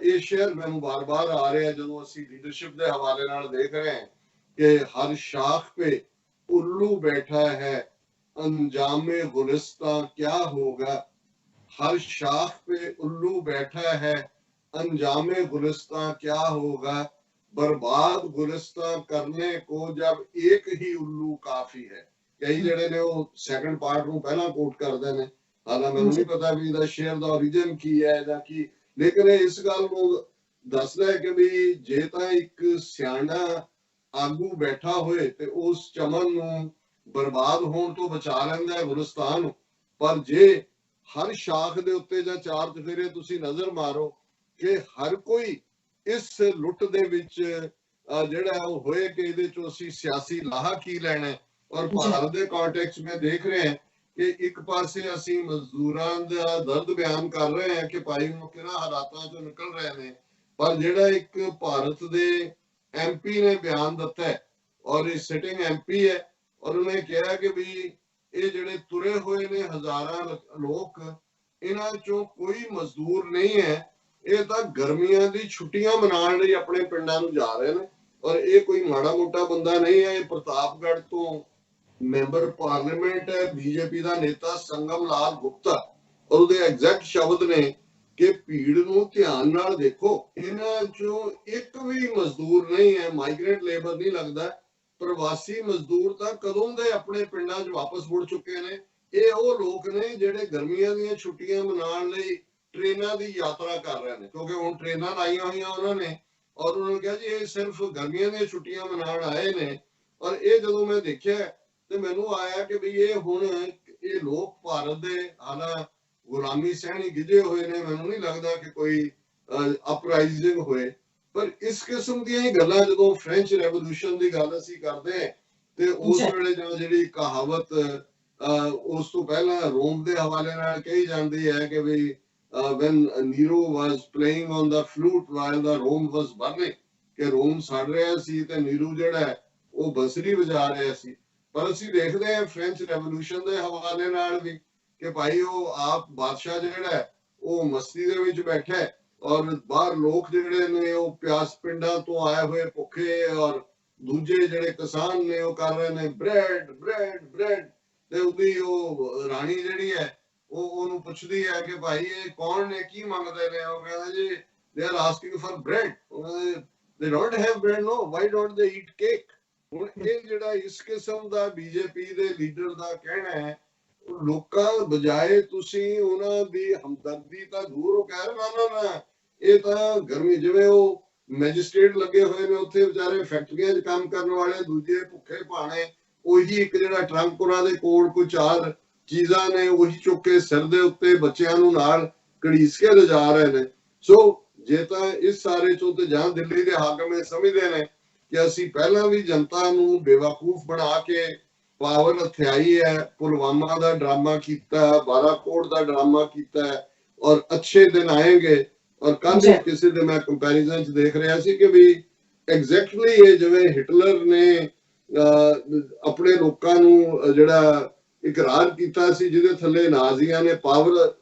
ਇਹ ਸ਼ੇਅਰ ਮੈਨੂੰ ਬਾਰ-ਬਾਰ ਆ ਰਿਹਾ ਜਦੋਂ ਅਸੀਂ ਲੀਡਰਸ਼ਿਪ ਦੇ ਹਵਾਲੇ ਨਾਲ ਦੇਖ ਰਹੇ ਹਾਂ ਕਿ ਹਰ ਸ਼ਾਖ पे उल्लू बैठा है, अंजामे गुलिस्तां क्या होगा। हर शाख पे उल्लू बैठा है, अंजामे गुलिस्तां क्या होगा। बर्बाद गुलिस्तां करने को जब एक ही उल्लू काफी है। कई ਜਿਹੜੇ ਨੇ ਉਹ ਸੈਕੰਡ ਪਾਰਟ ਨੂੰ ਪਹਿਲਾਂ ਕੋਟ ਕਰਦੇ ਨੇ, ਹਾਲਾਂਕਿ ਮੈਨੂੰ ਨਹੀਂ ਪਤਾ ਵੀ ਇਹਦਾ ਸ਼ੇਅਰ ਦਾ origin ਕੀ ਹੈ ਜਾਂ ਕੀ, ਲੇਕਿਨ ਇਹ ਇਸ ਗੱਲ ਨੂੰ ਦੱਸਦਾ ਹੈ ਕਿ ਵੀ ਜੇ ਤਾਂ ਇੱਕ ਸਿਆਣਾ ਆਗੂ ਬੈਠਾ ਹੋਏ ਤੇ ਉਸ ਚਮਨ ਨੂੰ ਬਰਬਾਦ ਹੋਣ ਤੋਂ ਬਚਾ ਲੈਂਦਾ ਹੈ ਗੁਲਿਸਤਾਨ ਨੂੰ, ਪਰ ਜੇ ਹਰ ਸ਼ਾਖ ਦੇ ਉੱਤੇ ਜਾਂ ਚਾਰ ਚਫੇਰੇ ਤੁਸੀਂ ਨਜ਼ਰ ਮਾਰੋ ਕਿ ਹਰ ਕੋਈ ਇਸ ਲੁੱਟ ਦੇ ਵਿੱਚ ਜਿਹੜਾ ਉਹ ਹੋਏ ਕਿ ਇਹਦੇ ਚੋਂ ਅਸੀਂ ਸਿਆਸੀ ਲਾਹਾ ਕੀ ਲੈਣਾ ਹੈ। ਔਰ ਭਾਰਤ ਦੇ ਕੰਟੈਕਸਟ में ਦੇਖ ਰਹੇ ਹਾਂ ਕਿ ਇੱਕ ਪਾਸੇ ਅਸੀਂ ਮਜ਼ਦੂਰਾਂ ਦਾ ਦਰਦ ਬਿਆਨ ਕਰ ਰਹੇ ਹਾਂ ਕਿ ਭਾਈ ਉਹ ਕਿਹੜਾ ਹਾਲਾਤਾਂ ਚੋਂ ਨਿਕਲ ਰਹੇ ਨੇ, ਪਰ ਜਿਹੜਾ ਇੱਕ ਭਾਰਤ ਦੇ ਐਮਪੀ ਨੇ ਬਿਆਨ ਦਿੱਤਾ ਹੈ ਔਰ ਇਹ ਸਿਟਿੰਗ ਐਮਪੀ ਹੈ ਔਰ ਉਹਨੇ ਕਿਹਾ ਕਿ ਵੀ ਇਹ ਜਿਹੜੇ ਤੁਰੇ ਹੋਏ ਨੇ ਹਜ਼ਾਰਾਂ ਲੋਕ, ਇਹਨਾਂ ਚੋਂ ਕੋਈ ਮਜ਼ਦੂਰ ਨਹੀਂ ਹੈ, ਇਹ ਤਾਂ ਗਰਮੀਆਂ ਦੀ ਛੁੱਟੀਆਂ ਮਨਾਉਣ ਲਈ ਆਪਣੇ ਪਿੰਡਾਂ ਨੂੰ ਜਾ ਰਹੇ ਨੇ। ਔਰ ਇਹ ਕੋਈ ਮਾੜਾ ਮੋਟਾ ਬੰਦਾ ਨਹੀਂ ਹੈ, ਇਹ ਪ੍ਰਤਾਪਗੜ੍ਹ ਤੋਂ ਮੈਂਬਰ ਪਾਰਲੀਮੈਂਟ ਹੈ, ਬੀਜੇਪੀ ਦਾ ਨੇਤਾ ਸੰਗਮ ਲਾਲ ਗੁਪਤਾ, ਔਰ ਉਹਦੇ ਐਗਜ਼ੈਕਟ ਸ਼ਬਦ ਨੇ ਕਿ ਭੀੜ ਨੂੰ ਧਿਆਨ ਨਾਲ ਦੇਖੋ, ਇਹਨਾਂ ਚੋਂ ਇੱਕ ਵੀ ਮਜ਼ਦੂਰ ਨਹੀਂ ਹੈ, ਮਾਈਗ੍ਰੇਟ ਲੇਬਰ ਨਹੀਂ ਲੱਗਦਾ, ਪ੍ਰਵਾਸੀ ਮਜ਼ਦੂਰ ਤਾਂ ਕਦੋਂ ਦੇ ਆਪਣੇ ਪਿੰਡਾਂ 'ਚ ਵਾਪਸ ਮੁੜ ਚੁੱਕੇ ਨੇ। ਇਹ ਉਹ ਲੋਕ ਨੇ ਜਿਹੜੇ ਗਰਮੀਆਂ ਦੀਆਂ ਛੁੱਟੀਆਂ ਮਨਾਉਣ ਲਈ ਟ੍ਰੇਨਾਂ ਦੀ ਯਾਤਰਾ ਕਰ ਰਹੇ ਨੇ, ਕਿਉਂਕਿ ਹੁਣ ਟ੍ਰੇਨਾਂ ਲਾਈਆਂ ਹੋਈਆਂ ਉਹਨਾਂ ਨੇ ਔਰ ਉਹਨਾਂ ਨੇ ਕਿਹਾ ਜੀ ਇਹ ਸਿਰਫ ਗਰਮੀਆਂ ਦੀਆਂ ਛੁੱਟੀਆਂ ਮਨਾਉਣ ਆਏ ਨੇ। ਔਰ ਇਹ ਜਦੋਂ ਮੈਂ ਦੇਖਿਆ ਤੇ ਮੈਨੂੰ ਆਇਆ ਕਿ ਵੀ ਇਹ ਹੁਣ ਇਹ ਲੋਕ ਭਾਰਤ ਦੇ ਹਾਲਾਂ ਗੁਲਾਮੀ ਸਹਿਣੀ ਗਿੱਜੇ ਹੋਏ ਨੇ, ਮੈਨੂੰ ਨਹੀਂ ਲੱਗਦਾ ਕਿ ਕੋਈ ਅਪਰਾਈਜ਼ਿੰਗ ਹੋਏ। ਪਰ ਇਸ ਕਿਸਮ ਦੀਆਂ ਹੀ ਗੱਲਾਂ ਜਦੋਂ ਫ੍ਰੈਂਚ ਰੈਵੋਲੂਸ਼ਨ ਦੀ ਗੱਲ ਅਸੀਂ ਕਰਦੇ ਹਾਂ ਤੇ ਉਸ ਵੇਲੇ ਜਿਹੜੀ ਕਹਾਵਤ ਉਸ ਤੋਂ ਪਹਿਲਾਂ ਰੋਮ ਦੇ ਹਵਾਲੇ ਨਾਲ ਕਹੀ ਜਾਂਦੀ ਹੈ ਕਿ ਵੀ when Nero was playing on the flute while the Rome was burning, ਕਿ ਰੋਮ ਸੜ ਰਿਹਾ ਸੀ ਤੇ ਨੀਰੂ ਜਿਹੜਾ ਉਹ ਬੰਸਰੀ ਵਜਾ ਰਿਹਾ ਸੀ। ਪਰ ਅਸੀਂ ਦੇਖਦੇ ਹਾਂ ਫ੍ਰੈਂਚ ਰੈਵੋਲੂਸ਼ਨ ਦੇ ਹਵਾਲੇ ਨਾਲ ਵੀ ਕਿ ਭਾਈ ਉਹ ਆਪ ਬਾਦਸ਼ਾਹ ਜਿਹੜਾ ਉਹ ਮਸਤੀ ਦੇ ਵਿੱਚ ਬੈਠਾ ਹੈ ਔਰ ਬਾਹਰ ਲੋਕ ਜਿਹੜੇ ਨੇ ਉਹ ਪਿਆਸ ਪਿੰਡਾਂ ਤੋਂ ਆਏ ਹੋਏ ਭੁੱਖੇ ਔਰ ਦੂਜੇ ਜਿਹੜੇ ਕਿਸਾਨ ਨੇ ਉਹ ਕਰ ਰਹੇ ਨੇ ਬ੍ਰੈਡ ਬ੍ਰੈਡ ਬ੍ਰੈਡ। ਤੇ ਉਹਦੀ ਉਹ ਰਾਣੀ ਜਿਹੜੀ ਹੈ ਉਹ ਉਹਨੂੰ ਪੁੱਛਦੀ ਹੈ ਕਿ ਭਾਈ ਇਹ ਕੌਣ ਨੇ, ਕੀ ਮੰਗਦੇ ਨੇ? ਉਹ ਕਹਿੰਦਾ ਜੀ they are asking for bread, they don't have bread, no, why don't they eat cake? ਹੁਣ ਇਹ ਜਿਹੜਾ ਇਸ ਕਿਸਮ ਦਾ ਬੀਜੇਪੀ ਦੇ ਲੀਡਰ ਦਾ ਕਹਿਣਾ ਹੈ, ਲੋਕਾਂ ਬਜਾਏ ਤੁਸੀਂ ਉਹਨਾਂ ਦੀ ਹਮਦਰਦੀ ਤਾਂ ਦੂਰ ਹੋ ਕਹਿ ਰਹੇ ਨਾ ਨਾ ਇਹ ਤਾਂ ਗਰਮੀ, ਜਿਵੇਂ ਉਹ ਮੈਜਿਸਟ੍ਰੇਟ ਲੱਗੇ ਹੋਏ ਨੇ ਉੱਥੇ ਵਿਚਾਰੇ ਫੈਕਟਰੀਆਂ 'ਚ ਕੰਮ ਕਰਨ ਵਾਲੇ ਦੂਜੇ ਭੁੱਖੇ ਭਾਣੇ, ਉਹੀ ਇੱਕ ਜਿਹੜਾ ਟਰੰਕ ਉਹਨਾਂ ਦੇ ਕੋਲ ਕੋਈ ਚਾਰ ਚੀਜ਼ਾਂ ਨੇ ਉਹੀ ਚੁੱਕ ਕੇ ਸਿਰ ਦੇ ਉੱਤੇ ਬੱਚਿਆਂ ਨੂੰ ਨਾਲ ਘੜੀਸ ਕੇ ਲਿਜਾ ਰਹੇ ਨੇ। ਸੋ ਜੇ ਤਾਂ ਇਸ ਸਾਰੇ ਚੋਂ ਤੇ ਜਾਂ ਦਿੱਲੀ ਦੇ ਹਾਕਮ ਇਹ ਸਮਝਦੇ ਨੇ ਕਿ ਅਸੀਂ ਪਹਿਲਾਂ ਵੀ ਜਨਤਾ ਨੂੰ ਬੇਵਕੂਫ ਬਣਾ ਕੇ ਪਾਵਰ ਹਥਿਆਈ ਹੈ, ਪੁਲਵਾਮਾ ਦਾ ਡਰਾਮਾ ਕੀਤਾ, ਬਾਲਾਕੋਟ ਦਾ ਡਰਾਮਾ ਕੀਤਾ ਔਰ ਅੱਛੇ ਦਿਨ ਆਏਗੇ। ਔਰ ਕੱਲ ਕਿਸੇ ਦੇ ਮੈਂ ਕੰਪੈਰੀਜ਼ਨ 'ਚ ਦੇਖ ਰਿਹਾ ਸੀ ਕਿ ਵੀ ਐਗਜ਼ੈਕਟਲੀ ਇਹ ਜਿਵੇਂ ਹਿਟਲਰ ਨੇ ਆਪਣੇ ਲੋਕਾਂ ਨੂੰ ਜਿਹੜਾ ਇਕਰਾਰ ਕੀਤਾ ਸੀ ਜਿਹਦੇ ਥੱਲੇ ਨਾਜ਼ੀਆਂ ਨੇ ਪਾਵਰ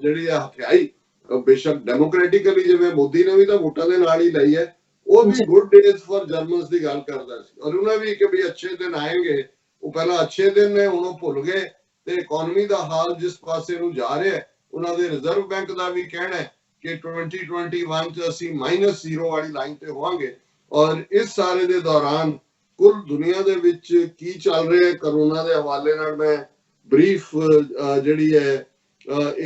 ਜਿਹੜੀ ਆ ਹਥਿਆਈ, ਬੇਸ਼ੱਕ ਡੈਮੋਕ੍ਰੈਟਿਕਲੀ ਜਿਵੇਂ ਮੋਦੀ ਨੇ ਵੀ ਤਾਂ ਵੋਟਾਂ ਦੇ ਨਾਲ ਹੀ ਲਈ ਹੈ, ਉਹ ਵੀ ਗੁੱਡ ਡੇਜ਼ ਫॉर ਜਰਮਨਸ ਦੀ ਗੱਲ ਕਰਦਾ ਸੀ ਔਰ ਉਹਨਾਂ ਵੀ ਕਿ ਵੀ ਅੱਛੇ ਦਿਨ ਆਏਗੇ। ਉਹ ਪਹਿਲਾਂ ਅੱਛੇ ਦਿਨ ਨੇ ਹੁਣ ਉਹ ਭੁੱਲ ਗਏ ਤੇ ਇਕਨੋਮੀ ਦਾ ਹਾਲ ਜਿਸ ਪਾਸੇ ਨੂੰ ਜਾ ਰਿਹਾ, ਉਹਨਾਂ ਦੇ ਰਿਜ਼ਰਵ ਬੈਂਕ ਦਾ ਵੀ ਕਹਿਣਾ ਹੈ ਕਿ 2021 ਚ ਅਸੀਂ -0 ਵਾਲੀ ਲਾਈਨ ਤੇ ਹੋਵਾਂਗੇ। ਔਰ ਇਸ ਸਾਰੇ ਦੇ ਦੌਰਾਨ ਕੁੱਲ ਦੁਨੀਆ ਦੇ ਵਿੱਚ ਕੀ ਚੱਲ ਰਿਹਾ ਕਰੋਨਾ ਦੇ ਹਵਾਲੇ ਨਾਲ ਮੈਂ ਬਰੀਫ ਜਿਹੜੀ ਹੈ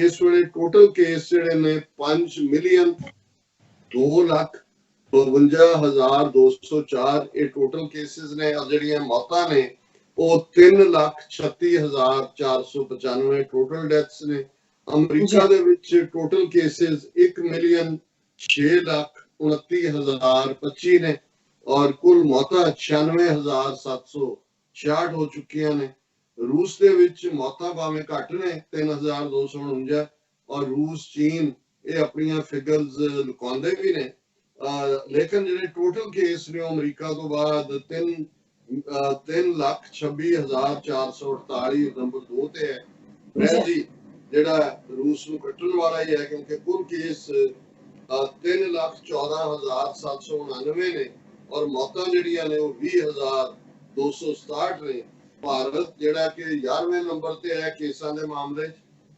ਇਸ ਵੇਲੇ ਟੋਟਲ ਕੇਸ ਜਿਹੜੇ ਨੇ 5,02,52,204 ਇਹ ਟੋਟਲ ਕੇਸਿਸ ਨੇ ਔਰ ਜਿਹੜੀਆਂ ਮੌਤਾਂ ਨੇ ਉਹ 3,36,495 ਟੋਟਲ ਡੈਥਸ ਨੇ। ਅਮਰੀਕਾ ਦੇ ਵਿੱਚ ਟੋਟਲ ਕੇਸਿਸ 1,06,29,025 ਨੇ ਔਰ ਕੁੱਲ ਮੌਤਾਂ 96,766 ਹੋ ਚੁੱਕੀਆਂ ਨੇ। रूस ਦੇ ਵਿੱਚ ਮੌਤਾਂ ਭਾਵੇਂ ਘੱਟ ਨੇ 3,249 ਔਰ ਰੂਸ ਚੀਨ ਇਹ ਆਪਣੀਆਂ ਫਿਗਰਸ ਲੁਕਾਉਂਦੇ ਵੀ ਨੇ, ਲੇਕਿਨ ਜਿਹੜੇ ਟੋਟਲ ਕੇਸ ਨੇ ਅਮਰੀਕਾ ਤੋਂ ਬਾਅਦ 3,26,448 ਨੰਬਰ 2 ਤੇ ਹੈ। ਬ੍ਰਾਜ਼ੀਲ ਜਿਹੜਾ ਰੂਸ ਨੂੰ ਕੱਟਣ ਵਾਲਾ ਹੀ ਹੈ ਕਿਉਂਕਿ ਕੁੱਲ ਕੇਸ 3,14,799 ਨੇ ਔਰ ਮੌਤਾਂ ਜਿਹੜੀਆਂ ਨੇ ਉਹ 20,267 ਨੇ। ਭਾਰਤ ਜਿਹੜਾ ਕਿ 11ਵੇਂ ਨੰਬਰ ਤੇ ਹੈ ਕੇਸਾਂ ਦੇ ਮਾਮਲੇ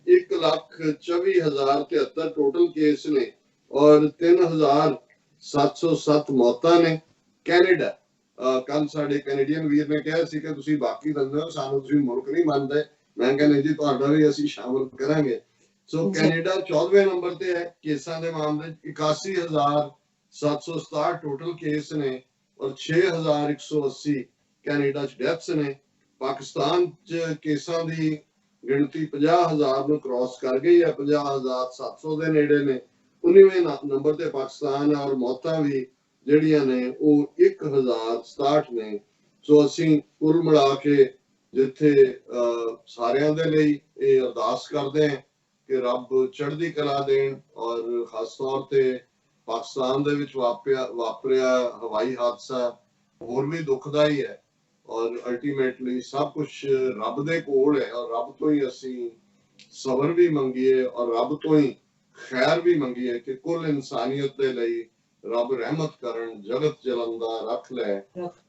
1,24,073 ਟੋਟਲ ਕੇਸ ਨੇ ਔਰ 3,707 ਮੌਤਾਂ ਨੇ। ਕੈਨੇਡਾ ਕੱਲ ਸਾਡੇ ਕੈਨੇਡੀਅਨ ਵੀਰ ਨੇ ਕਿਹਾ ਸੀ ਕਿ ਤੁਸੀਂ ਬਾਕੀ ਬੰਦੇ ਹੋ, ਸਾਨੂੰ ਤੁਸੀਂ ਮੁਲਕ ਨਹੀਂ ਮੰਨਦੇ। ਮੈਂ ਕਹਿੰਦਾ ਜੀ ਤੁਹਾਡਾ ਵੀ ਅਸੀਂ ਸ਼ਾਮਲ ਕਰਾਂਗੇ। ਸੋ ਜੀ। ਕੈਨੇਡਾ 14ਵੇਂ ਨੰਬਰ ਤੇ ਹੈ ਕੇਸਾਂ ਦੇ ਮਾਮਲੇ 'ਚ, 81,767 ਟੋਟਲ ਕੇਸ ਨੇ ਔਰ 6,180 ਕੈਨੇਡਾ 'ਚ ਡੈਥਸ ਨੇ। ਪਾਕਿਸਤਾਨ 'ਚ ਕੇਸਾਂ ਦੀ ਗਿਣਤੀ 50,000 ਨੂੰ ਕ੍ਰਾਸ ਕਰ ਗਈ ਹੈ, 50,700 ਦੇ ਨੇੜੇ ਨੇ। 19ਵੇਂ ਨੰਬਰ ਤੇ ਪਾਕਿਸਤਾਨ ਹੈ ਔਰ ਮੌਤਾਂ ਵੀ ਜਿਹੜੀਆਂ ਨੇ ਉਹ 1,067 ਨੇ। ਸੋ ਅਸੀਂ ਕੁੱਲ ਮਿਲਾ ਕੇ ਜਿੱਥੇ ਸਾਰਿਆਂ ਦੇ ਲਈ ਇਹ ਅਰਦਾਸ ਕਰਦੇ ਹਾਂ ਕਿ ਰੱਬ ਚੜ੍ਹਦੀ ਕਲਾ ਦੇਣ, ਔਰ ਖਾਸ ਤੌਰ ਤੇ ਪਾਕਿਸਤਾਨ ਦੇ ਵਿੱਚ ਵਾਪਰਿਆ ਹਵਾਈ ਹਾਦਸਾ ਹੋਰ ਵੀ ਦੁਖਦਾਈ ਹੈ, ਔਰ ਅਲਟੀਮੇਟਲੀ ਸਭ ਕੁਝ ਰੱਬ ਦੇ ਕੋਲ ਹੈ, ਔਰ ਰੱਬ ਤੋਂ ਹੀ ਅਸੀਂ ਸਬਰ ਵੀ ਮੰਗੀਏ ਔਰ ਰੱਬ ਤੋਂ ਹੀ ਖੈਰ ਵੀ ਮੰਗੀਏ ਕਿ ਕੁੱਲ ਇਨਸਾਨੀਅਤ ਦੇ ਲਈ ਰੱਬ ਰਹਿਮਤ ਕਰਨ, ਜਗਤ ਜਲੰਦਾ ਰੱਖ ਲੈ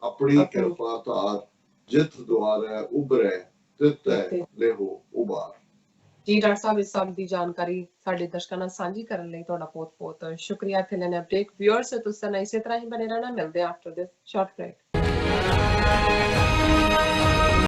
ਆਪਣੀ ਕਿਰਪਾ ਧਾਰ, ਜਿਤ ਦੁਆਰੇ ਉਭਰੇ ਤਿਤ ਲੈਹੋ ਉਬਾਰ। ਜੀ ਡਾਕਟਰ ਸਾਹਿਬ, ਇਸ ਸਭ ਦੀ ਜਾਣਕਾਰੀ ਸਾਡੇ ਦਰਸ਼ਕਾਂ ਨਾਲ ਸਾਂਝੀ ਕਰਨ ਲਈ ਤੁਹਾਡਾ ਬਹੁਤ-ਬਹੁਤ ਸ਼ੁਕਰੀਆ। ਇੱਥੇ ਲੈਣੇ ਅਪਡੇਟ ਵਿਊਅਰਸ ਤੁਸੀਂ ਇਸੇ ਤਰ੍ਹਾਂ ਹੀ ਬਣੇ ਰਹਿਣਾ। ਮਿਲਦੇ ਆ ਆਫਟਰ ਦਿਸ ਸ਼ਾਰਟ ਬ੍ਰੇਕ।